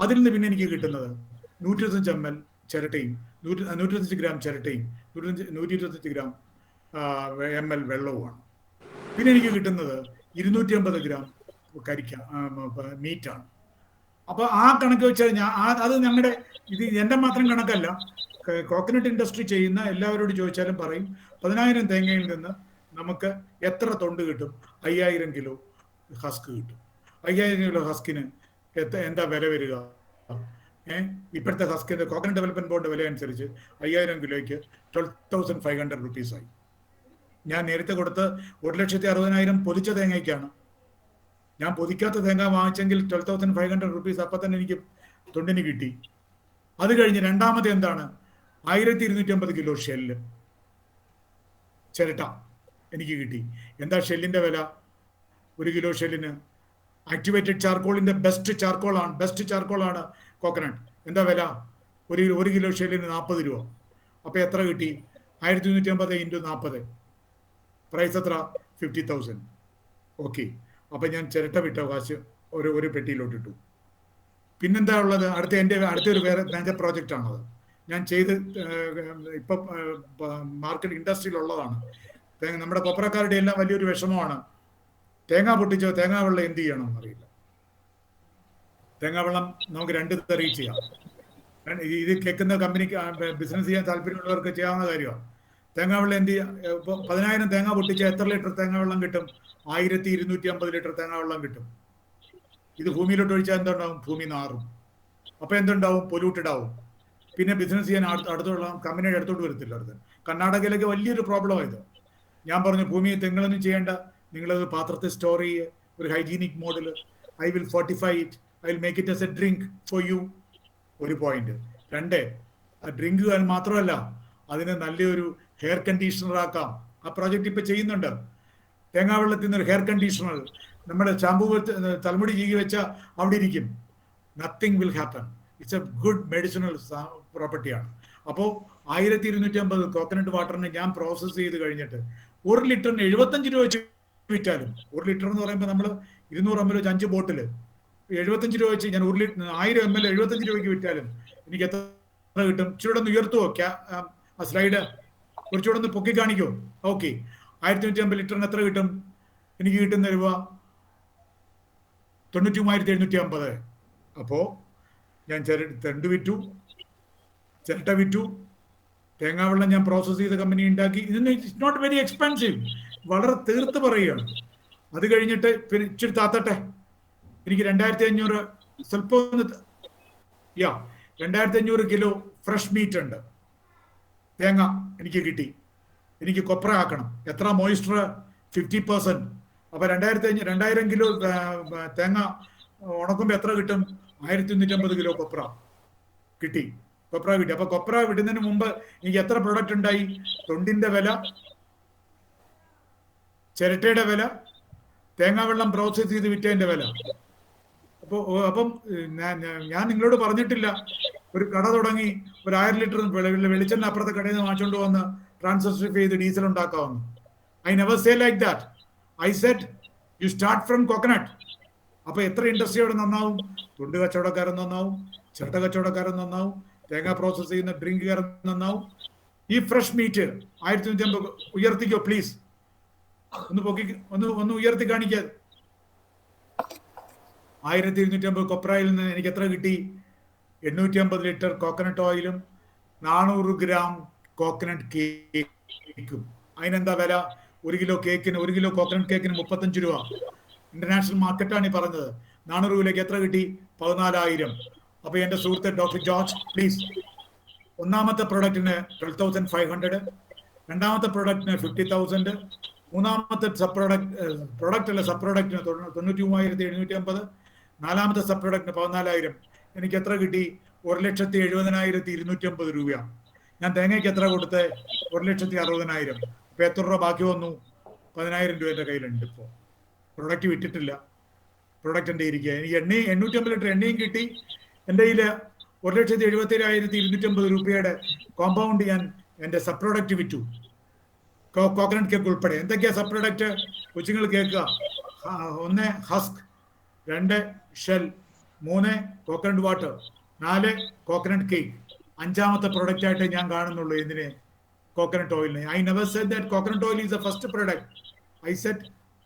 അതിൽ നിന്ന് പിന്നെ എനിക്ക് കിട്ടുന്നത് 125 ml ചിരട്ടയും 125 ഗ്രാം ചിരട്ടയും 125 ഗ്രാം ml വെള്ളവുമാണ്. പിന്നെ എനിക്ക് കിട്ടുന്നത് 250 ഗ്രാം മീറ്റാണ്. അപ്പൊ ആ കണക്ക് വെച്ചാൽ അത് ഞങ്ങളുടെ ഇത് എൻ്റെ മാത്രം കണക്കല്ല. കോക്കനട്ട് ഇൻഡസ്ട്രി ചെയ്യുന്ന എല്ലാവരോട് ചോദിച്ചാലും പറയും, 10,000 തേങ്ങയിൽ നിന്ന് നമുക്ക് എത്ര തൊണ്ട് കിട്ടും? 5,000 കിലോ ഹസ്ക് കിട്ടും. 5,000 കിലോ ഹസ്കിന് എന്താ വില വരിക? ഇപ്പോഴത്തെ ഹസ്കിന്റെ കോക്കനട്ട് ഡെവലപ്മെന്റ് ബോർഡ് വില അനുസരിച്ച് 5,000 കിലോയ്ക്ക് 12,500 റുപ്പീസായി. ഞാൻ നേരത്തെ കൊടുത്ത് 1,60,000 പൊതിച്ച തേങ്ങയ്ക്കാണ്. ഞാൻ പൊതിക്കാത്ത തേങ്ങ വാങ്ങിച്ചെങ്കിൽ 12,500 റുപ്പീസ് അപ്പം തന്നെ എനിക്ക് തൊണ്ടിന് കിട്ടി. അത് കഴിഞ്ഞ് രണ്ടാമത് എന്താണ്? 1,250 കിലോ ഷെല്ല് ചിരട്ട എനിക്ക് കിട്ടി. എന്താ ഷെല്ലിന്റെ വില? 1 കിലോ ഷെല്ലിന് ആക്ടിവേറ്റഡ് ചാർക്കോളിന്റെ ബെസ്റ്റ് ചാർക്കോളാണ് കോക്കനട്ട്. എന്താ വില? 1 കിലോ ഷെല്ലിന് 40 രൂപ. അപ്പൊ എത്ര കിട്ടി? 1,250 × 40, പ്രൈസ് എത്ര? 50,000. ഓക്കെ. അപ്പൊ ഞാൻ ചിരട്ട വിട്ട കാശ് ഒരു പെട്ടിയിലോട്ട് ഇട്ടു. പിന്നെന്താ ഉള്ളത്? അടുത്തൊരു വേറെ മേജർ പ്രോജക്റ്റ് ആണത്. ഞാൻ ചെയ്ത് ഇപ്പൊ മാർക്കറ്റ് ഇൻഡസ്ട്രിയിലുള്ളതാണ്. നമ്മുടെ കൊപ്രക്കാരുടെ എല്ലാം വലിയൊരു വിഷമമാണ്, തേങ്ങ പൊട്ടിച്ചോ തേങ്ങ വെള്ളം എന്ത് ചെയ്യണം എന്നറിയില്ല. തേങ്ങാവെള്ളം നമുക്ക് 2 തരം ചെയ്യാം. ഇത് കേൾക്കുന്ന കമ്പനിക്ക് ബിസിനസ് ചെയ്യാൻ താല്പര്യമുള്ളവർക്ക് ചെയ്യാവുന്ന കാര്യമാണ്. തേങ്ങാവെള്ളം എന്ത് ചെയ്യാം? ഇപ്പോൾ 10,000 തേങ്ങ പൊട്ടിച്ചാൽ എത്ര ലിറ്റർ തേങ്ങാവെള്ളം കിട്ടും? 1250 ലിറ്റർ തേങ്ങാവെള്ളം കിട്ടും. ഇത് ഭൂമിയിലോട്ട് ഒഴിച്ചാൽ എന്തുണ്ടാവും? ഭൂമി നാറും. അപ്പോൾ എന്തുണ്ടാവും? പൊല്യൂട്ടഡ് ആവും. പിന്നെ ബിസിനസ് ചെയ്യാൻ അടുത്തുള്ള കമ്പനിയുടെ അടുത്തോട്ട് വരത്തില്ല. അടുത്ത് കർണാടകയിലൊക്കെ വലിയൊരു പ്രോബ്ലമായത്. ഞാൻ പറഞ്ഞു ഭൂമിയെ തെങ്ങളൊന്നും ചെയ്യേണ്ട, നിങ്ങളത് പാത്രത്തിൽ സ്റ്റോർ ചെയ്യുക, ഒരു hygienic model. I will fortify it, I will make it as A drink for you. ഒരു പോയിന്റ്. 2, ആ ഡ്രിങ്ക് മാത്രമല്ല, അതിനെ നല്ലൊരു ഹെയർ കണ്ടീഷണർ ആക്കാം. ആ പ്രോജക്റ്റ് ഇപ്പൊ ചെയ്യുന്നുണ്ട്. തേങ്ങാവെള്ളത്തിൽ നിന്ന് ഒരു ഹെയർ കണ്ടീഷണർ നമ്മുടെ ഷാമ്പൂ തലമുടി ചീകി വെച്ചാൽ അവിടെ ഇരിക്കും. Nothing will happen. It's A good medicinal പ്രോപ്പർട്ടിയാണ്. അപ്പോൾ 1250 കോക്കനട്ട് വാട്ടറിനെ ഞാൻ പ്രോസസ്സ് ചെയ്ത് കഴിഞ്ഞിട്ട് 1 ലിറ്ററിന് 75 രൂപ വെച്ച് വിറ്റാലും, 1 ലിറ്റർ എന്ന് പറയുമ്പോൾ നമ്മൾ 200 ml വെച്ച് 5 ബോട്ടിൽ 75 രൂപ വെച്ച് ഞാൻ 1 ലിറ്റർ 1000 ml 75 രൂപയ്ക്ക് വിറ്റാലും എനിക്ക് എത്ര കിട്ടും? ഇച്ചിരി ഒന്ന് ഉയർത്തുവോ ആ സ്ലൈഡ്? കുറച്ചുകൂടെ ഒന്ന് പൊക്കി കാണിക്കോ? ഓക്കെ. 1150 ലിറ്ററിന് എത്ര കിട്ടും? എനിക്ക് കിട്ടുന്ന രൂപ 93,750. അപ്പോൾ ഞാൻ തെണ്ട് വിറ്റു, ചിരട്ട വിറ്റു, തേങ്ങാവെള്ളം ഞാൻ പ്രോസസ് ചെയ്ത കമ്പനി ഉണ്ടാക്കി. ഇതിന് ഇറ്റ്സ് നോട്ട് വെരി എക്സ്പെൻസീവ്. വളരെ തീർത്ത് പറയുകയാണ്. അത് കഴിഞ്ഞിട്ട് പിന്നെ ഇച്ചിരി താത്തട്ടെ, എനിക്ക് 2,500 സ്വല്പം 2,500 കിലോ ഫ്രഷ് മീറ്റ് ഉണ്ട്. തേങ്ങ എനിക്ക് കിട്ടി. എനിക്ക് കൊപ്ര ആക്കണം. എത്ര മോയിസ്റ്റർ? 50%. അപ്പൊ 2,000 കിലോ തേങ്ങ ഉണക്കുമ്പോൾ എത്ര കിട്ടും? 1,150 കിലോ കൊപ്ര കിട്ടി. അപ്പൊ കൊപ്ര വിടുന്നതിന് മുമ്പ് എനിക്ക് എത്ര പ്രൊഡക്റ്റ് ഉണ്ടായി? തൊണ്ടിന്റെ വില, ചിരട്ടയുടെ വില, തേങ്ങാവെള്ളം പ്രോസസ് ചെയ്ത് വിറ്റതിന്റെ വില. അപ്പം ഞാൻ നിങ്ങളോട് പറഞ്ഞിട്ടില്ല ഒരു കട തുടങ്ങി ഒരു 1000 ലിറ്റർ വെളിച്ചെണ്ണ അപ്പുറത്തെ കടയിൽ നിന്ന് വാങ്ങിച്ചുകൊണ്ട് വന്ന് ട്രാൻസ്ഫർ ചെയ്ത് ഡീസൽ ഉണ്ടാക്കാവുന്നു. I never say like that. I said you start from coconut. അപ്പൊ എത്ര ഇൻഡസ്ട്രിയോട് നന്നാവും? തൊണ്ട് കച്ചവടക്കാരൻ നന്നാവും, ചിരട്ട കച്ചവടക്കാരൻ നന്നാവും, തേങ്ങ പ്രോസസ് ചെയ്യുന്ന ഡ്രിങ്കുകാരൻ നന്നാവും. ഈ ഫ്രഷ് മീറ്റ് 1,150 ഉയർത്തിക്കോ പ്ലീസ്. ഒന്ന് ഉയർത്തി കാണിക്കാതെ. 1,250 കൊപ്രയിൽ നിന്ന് എനിക്ക് എത്ര കിട്ടി? 850 ലിറ്റർ കോക്കനട്ട് ഓയിലും 400 ഗ്രാം കോക്കനട്ട് കേക്കും. അതിനെന്താ വില? 1 കിലോ കേക്കിന്, 1 കിലോ കോക്കനട്ട് കേക്കിന് 35 രൂപ. ഇന്റർനാഷണൽ മാർക്കറ്റാണ് ഈ പറഞ്ഞത്. 400 രൂപയിലേക്ക് എത്ര കിട്ടി? 14,000. അപ്പൊ എന്റെ സുഹൃത്ത് ഡോക്ടർ ജോർജ് പ്ലീസ്, ഒന്നാമത്തെ പ്രൊഡക്റ്റിന് 12,500, രണ്ടാമത്തെ പ്രൊഡക്റ്റിന് 50,000, മൂന്നാമത്തെ സബ് പ്രൊഡക്റ്റിന് 93,750, നാലാമത്തെ സബ് പ്രൊഡക്റ്റിന് 14,000. എനിക്ക് എത്ര കിട്ടി? 1,70,250 രൂപയാണ്. ഞാൻ തേങ്ങയ്ക്ക് എത്ര കൊടുത്തേ? 1,60,000. ഇപ്പൊ എത്ര രൂപ ബാക്കി വന്നു? 10,000 രൂപ എന്റെ കയ്യിലുണ്ട്. ഇപ്പോൾ പ്രൊഡക്റ്റ് വിറ്റിട്ടില്ല, പ്രൊഡക്റ്റ് എൻ്റെ ഇരിക്കുക. എനിക്ക് 850 ലിറ്റർ എണ്ണയും കിട്ടി. എൻ്റെ കയ്യിൽ 1,77,250 രൂപയുടെ കോമ്പൗണ്ട് ഞാൻ എൻ്റെ സബ് പ്രൊഡക്റ്റ് വിറ്റു. കോക്കനട്ട് കേക്ക് ഉൾപ്പെടെ. എന്തൊക്കെയാ സബ് പ്രൊഡക്റ്റ്? കൊച്ചുങ്ങൾ കേൾക്കുക. 1 husk, 2 shell, 3 coconut water, 4 coconut cake. 5ാമത്തെ പ്രൊഡക്റ്റ് ആയിട്ട് ഞാൻ കാണുന്നുള്ളൂ എന്തിനെ? കോക്കനട്ട് ഓയിലിനെ. I never said that coconut oil is a first product. I said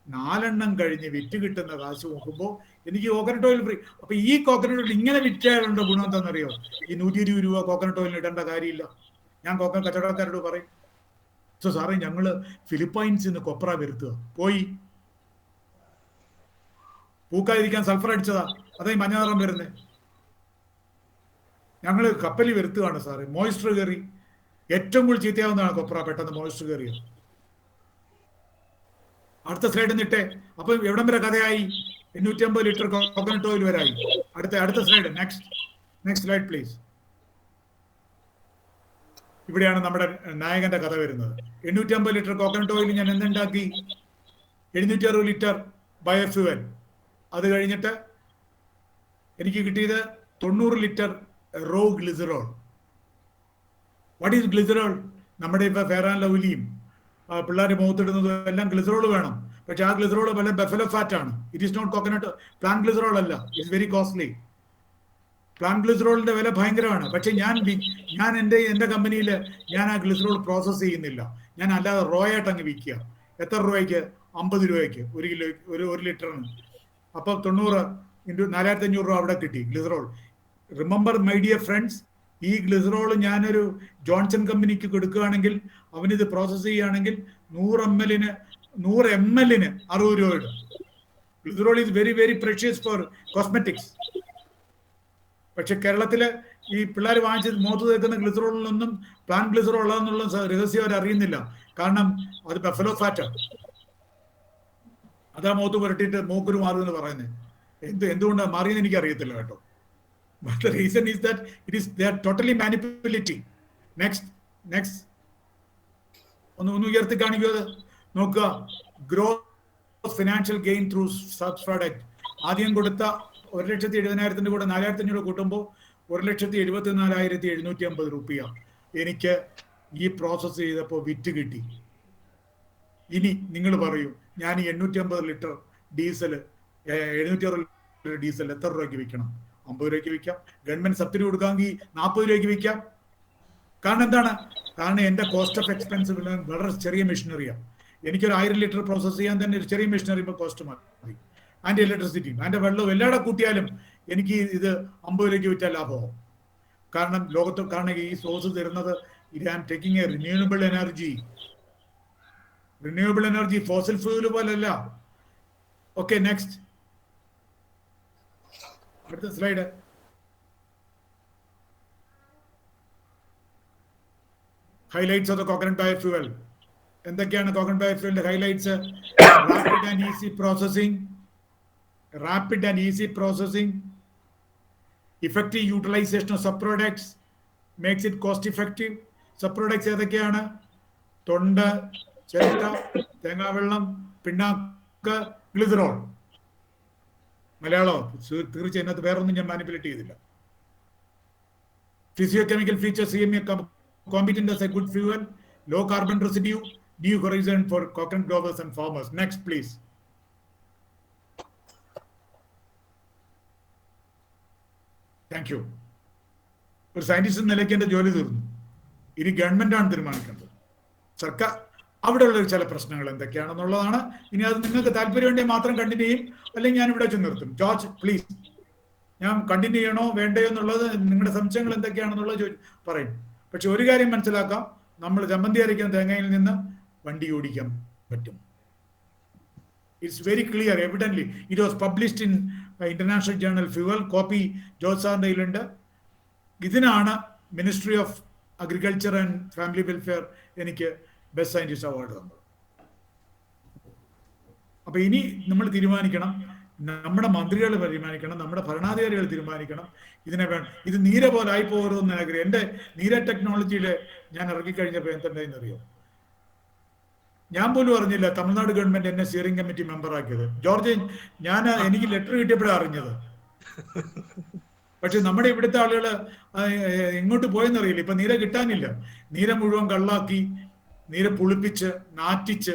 4 എണ്ണം കഴിഞ്ഞ് വിറ്റ് കിട്ടുന്ന കാശ് നോക്കുമ്പോൾ എനിക്ക് കോക്കനട്ട് ഓയിൽ ഫ്രീ. അപ്പൊ ഈ കോക്കനട്ട് ഓയിൽ ഇങ്ങനെ വിറ്റാലുണ്ടോ ഗുണം എന്താണെന്നറിയോ? ഈ 120 രൂപ കോക്കനട്ട് ഓയിലിന് ഇടേണ്ട കാര്യമില്ല. ഞാൻ കോക്കനട്ട് കച്ചവടക്കാരോട് പറയും, സോ സാറേ ഞങ്ങള് ഫിലിപ്പൈൻസിൽ നിന്ന് കൊപ്ര വരുത്തുക. പോയി പൂക്കാതിരിക്കാൻ സൾഫർ അടിച്ചതാ, അതേ മഞ്ഞ നിറം വരുന്നേ. ഞങ്ങള് കപ്പലിൽ വരുത്തുകയാണ് സാറേ. മോയിസ്റ്റർ കയറി. ഏറ്റവും കൂടുതൽ ചീത്തയാവുന്നതാണ് കൊപ്ര, പെട്ടെന്ന് മോയിസ്റ്റർ കയറിയത്. അടുത്ത സ്ലൈഡ് നിട്ടേ. അപ്പൊ എവിടം വരെ കഥയായി? 850 ലിറ്റർ കോക്കനട്ട് ഓയിൽ വരായി. അടുത്ത സ്ലൈഡ്. Next slide please. ഇവിടെയാണ് നമ്മുടെ നായകന്റെ കഥ വരുന്നത്. 850 ലിറ്റർ കോക്കനട്ട് ഓയിൽ ഞാൻ എന്തുണ്ടാക്കി? 760 ലിറ്റർ ബയോഫ്യൂവൽ. അത് കഴിഞ്ഞിട്ട് എനിക്ക് കിട്ടിയത് 90 litre raw glycerol. What is glycerol? നമ്മുടെ ഇപ്പൊ ഫെയർ ആൻഡ് ലവ്ലിയും പിള്ളേർ മുഖത്തിടുന്നതും എല്ലാം ഗ്ലിസറോൾ വേണം. പക്ഷെ ആ ഗ്ലിസറോൾ വല്ല ബഫലോ ഫാറ്റ് ആണ്. It is not coconut. Plant glycerol അല്ല. It's very costly. പ്ലാന്റ് ഗ്ലിസറോളിന്റെ വില ഭയങ്കരമാണ്. പക്ഷെ ഞാൻ എൻ്റെ കമ്പനിയിൽ ഞാൻ ആ ഗ്ലിസറോൾ പ്രോസസ് ചെയ്യുന്നില്ല. ഞാൻ അല്ലാതെ റോ ആയിട്ട് അങ്ങ് വിൽക്കുക. എത്ര രൂപയ്ക്ക്? 50 രൂപയ്ക്ക് 1 കിലോ, 1 ലിറ്ററിന്. അപ്പൊ 90 $4,500 അവിടെ കിട്ടി glycerol. Remember my dear friends, ഈ ഗ്ലിസറോൾ ഞാനൊരു ജോൺസൺ കമ്പനിക്ക് കൊടുക്കുകയാണെങ്കിൽ അവനിത് പ്രോസസ്സ് ചെയ്യുകയാണെങ്കിൽ 100 ml 60 രൂപ ഇടും. Glycerol is very very precious four cosmetics. പക്ഷെ കേരളത്തില് ഈ പിള്ളേർ വാങ്ങിച്ച് മുഖത്ത് തേക്കുന്ന ഗ്ലിസറോളിലൊന്നും പ്ലാൻ ഗ്ലിസറോൾ ഉള്ളതെന്നുള്ള രഹസ്യം അവർ അറിയുന്നില്ല. കാരണം അത് ബഫലോ ഫാറ്റാണ്. അതാ മുഖത്ത് പുരട്ടിയിട്ട് മൂക്കൊരു മാറുമെന്ന് പറയുന്നത്. എന്തുകൊണ്ടാണ് മാറിയെന്ന് എനിക്ക് അറിയത്തില്ല കേട്ടോ. But the reason is that they are totally manipulating. Next. ഒന്ന് ഉയർത്തി കാണിക്കുക. നോക്കുക, gross financial gain through sub product. ആദ്യം കൊടുത്ത 1,70,000 കൂടെ 4,500 കൂട്ടുമ്പോൾ 1,74,750 രൂപ എനിക്ക് ഈ പ്രോസസ് ചെയ്തപ്പോൾ വിറ്റ് കിട്ടി. ഇനി നിങ്ങൾ പറയൂ, ഞാൻ ഈ 850 ലിറ്റർ ഡീസൽ 760 ലിറ്റർ ഡീസൽ എത്ര രൂപയ്ക്ക് വിൽക്കണം? 50 രൂപയ്ക്ക് വിൽക്കാം. ഗവൺമെന്റ് സബ്സിഡി കൊടുക്കാമെങ്കിൽ 40 രൂപയ്ക്ക് വിൽക്കാം. കാരണം എന്താണ്? കാരണം എൻ്റെ കോസ്റ്റ് ഓഫ് എക്സ്പെൻസ് വളരെ ചെറിയ മെഷീനറിയാണ്. എനിക്കൊരു 1000 ലിറ്റർ പ്രോസസ് ചെയ്യാൻ തന്നെ ഒരു ചെറിയ മെഷീനറി ഇപ്പോൾ കോസ്റ്റ് മതി. അതിൻ്റെ ഇലക്ട്രിസിറ്റിയും അതിൻ്റെ വെള്ളവും എല്ലാവരുടെ കൂട്ടിയാലും എനിക്ക് ഇത് 50 രൂപയ്ക്ക് വിറ്റാൽ ലാഭമാവും. കാരണം ലോകത്ത് കാരണം ഈ സോഴ്സ് തരുന്നത് taking a renewable energy, fossil fuel പോലല്ല. Okay, next. അടുത്ത slide. Highlights of the coconut biofuel. എന്തൊക്കെയാണ് കോക്കനട്ട് ബയോഫ്യൂവലിന്റെ highlights? Rapid and easy processing, effective utilization of sub-products makes it cost effective. Sub-products ഏതൊക്കെയാണ്? തൊണ്ട, ചിരട്ട, തേങ്ങാവെള്ളം, പിണ്ണാക്ക്, ഗ്ലിസറോൾ. മലയാളം തീർച്ചയായും അതിനകത്ത് വേറൊന്നും ഞാൻ മാനിപ്പുലേറ്റ് ചെയ്തില്ല. Physiochemical features CMA competent as a good fuel, low carbon residue, new horizon for coconut growers and farmers. Next, please. Thank you. ഒരു സയന്റിസ്റ്റ് നിലയ്ക്ക് എൻ്റെ ജോലി തീർന്നു. ഇനി ഗവൺമെന്റാണ് തീരുമാനിക്കേണ്ടത്. സർക്കാർ അവിടെയുള്ള ചില പ്രശ്നങ്ങൾ എന്തൊക്കെയാണെന്നുള്ളതാണ്. ഇനി അത് നിങ്ങൾക്ക് താല്പര്യമുണ്ടെങ്കിൽ മാത്രം കണ്ടിന്യൂ ചെയ്യും, അല്ലെങ്കിൽ ഞാൻ ഇവിടെ വെച്ച് നിർത്തും. ജോർജ് പ്ലീസ്, ഞാൻ കണ്ടിന്യൂ ചെയ്യണോ വേണ്ടയോ എന്നുള്ളത് നിങ്ങളുടെ സംശയങ്ങൾ എന്തൊക്കെയാണെന്നുള്ളത് പറയും. പക്ഷെ ഒരു കാര്യം മനസ്സിലാക്കാം, നമ്മൾ ചമ്മന്തി അരയ്ക്കുന്ന തേങ്ങയിൽ നിന്ന് വണ്ടി ഓടിക്കാൻ പറ്റും. It's very clear, evidently. It was published in International Journal Fuel. Copy George സാറിന്റെ കയ്യിലുണ്ട്. ഇതിനാണ് ministry of agriculture and family welfare എനിക്ക് ബെസ്റ്റ് സയന്റിസ്റ്റ് അവാർഡ് തന്നത്. അപ്പൊ ഇനി നമ്മൾ തീരുമാനിക്കണം, നമ്മുടെ മന്ത്രികൾ തീരുമാനിക്കണം, നമ്മുടെ ഭരണാധികാരികൾ തീരുമാനിക്കണം. ഇതിനെ വേണം, ഇത് നീര പോലെ ആയി പോകരുതെന്ന് ആഗ്രഹം. എൻ്റെ നീര ടെക്നോളജിയിൽ ഞാൻ ഇറങ്ങിക്കഴിഞ്ഞപ്പോൾ എന്തുണ്ടായെന്നറിയോ? ഞാൻ പോലും അറിഞ്ഞില്ല തമിഴ്നാട് ഗവൺമെന്റ് എന്നെ സ്റ്റിയറിംഗ് കമ്മിറ്റി മെമ്പർ ആക്കിയത്. ജോർജ്, എനിക്ക് ലെറ്റർ കിട്ടിയപ്പോഴാണ് അറിഞ്ഞത്. പക്ഷെ നമ്മുടെ ഇവിടുത്തെ ആളുകൾ എങ്ങോട്ട് പോയെന്നറിയില്ല. ഇപ്പൊ നീര കിട്ടാനില്ല. നീര മുഴുവൻ കള്ളാക്കി, നീര പുളിപ്പിച്ച് നാറ്റിച്ച്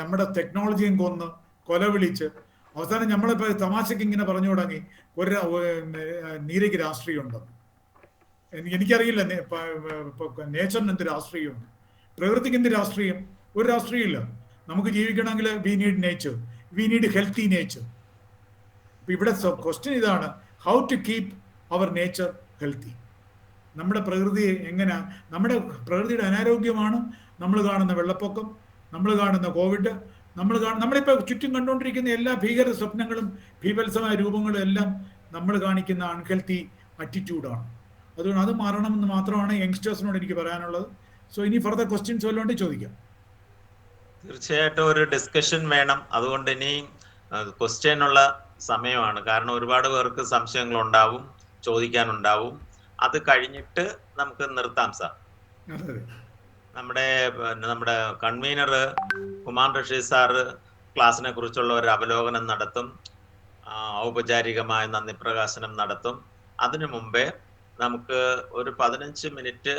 നമ്മുടെ ടെക്നോളജിയും കൊന്ന് കൊല വിളിച്ച് അവസാനം നമ്മളിപ്പോ തമാശക്ക് ഇങ്ങനെ പറഞ്ഞു തുടങ്ങി ഒരു നീരയ്ക്ക് രാഷ്ട്രീയം ഉണ്ടെന്ന്. എനിക്കറിയില്ല നേച്ചറിന് എന്ത് രാഷ്ട്രീയമുണ്ട്, പ്രകൃതിക്ക് എന്ത് രാഷ്ട്രീയം? ഒരു രാഷ്ട്രീയമില്ല. നമുക്ക് ജീവിക്കണമെങ്കിൽ we need nature, we need healthy nature. അപ്പൊ ഇവിടെ ക്വസ്റ്റ്യൻ ഇതാണ്, how to keep our nature healthy. നമ്മുടെ പ്രകൃതിയെ എങ്ങനെ, നമ്മുടെ പ്രകൃതിയുടെ അനാരോഗ്യമാണ് നമ്മൾ കാണുന്ന വെള്ളപ്പൊക്കം, നമ്മൾ കാണുന്ന കോവിഡ്, നമ്മളിപ്പോൾ ചുറ്റും കണ്ടുകൊണ്ടിരിക്കുന്ന എല്ലാ ഭീകര സ്വപ്നങ്ങളും ഭീഭത്സമായ രൂപങ്ങളും എല്ലാം നമ്മൾ കാണിക്കുന്ന അൺഹെൽത്തി അറ്റിറ്റ്യൂഡാണ്. അതുകൊണ്ട് അത് മാറണമെന്ന് മാത്രമാണ് യങ്സ്റ്റേഴ്സിനോട് എനിക്ക് പറയാനുള്ളത്. സോ ഇനി ഫർദർ ക്വസ്റ്റ്യൻസ് വല്ലതും ചോദിക്കാം. തീർച്ചയായിട്ടും ഒരു ഡിസ്കഷൻ വേണം. അതുകൊണ്ട് ഇനി ക്വസ്റ്റ്യനുള്ള സമയമാണ്. കാരണം ഒരുപാട് പേർക്ക് സംശയങ്ങൾ ഉണ്ടാവും, ചോദിക്കാനുണ്ടാവും. അത് കഴിഞ്ഞിട്ട് നമുക്ക് നിർത്താം സാർ. നമ്മുടെ കൺവീനർ കുമാർ റഷീദ് സാറ് ക്ലാസ്സിനെ കുറിച്ചുള്ള ഒരു അവലോകനം നടത്തും, ഔപചാരികമായ നന്ദി പ്രകാശനം നടത്തും. അതിനു മുമ്പേ നമുക്ക് ഒരു 15 മിനിറ്റ്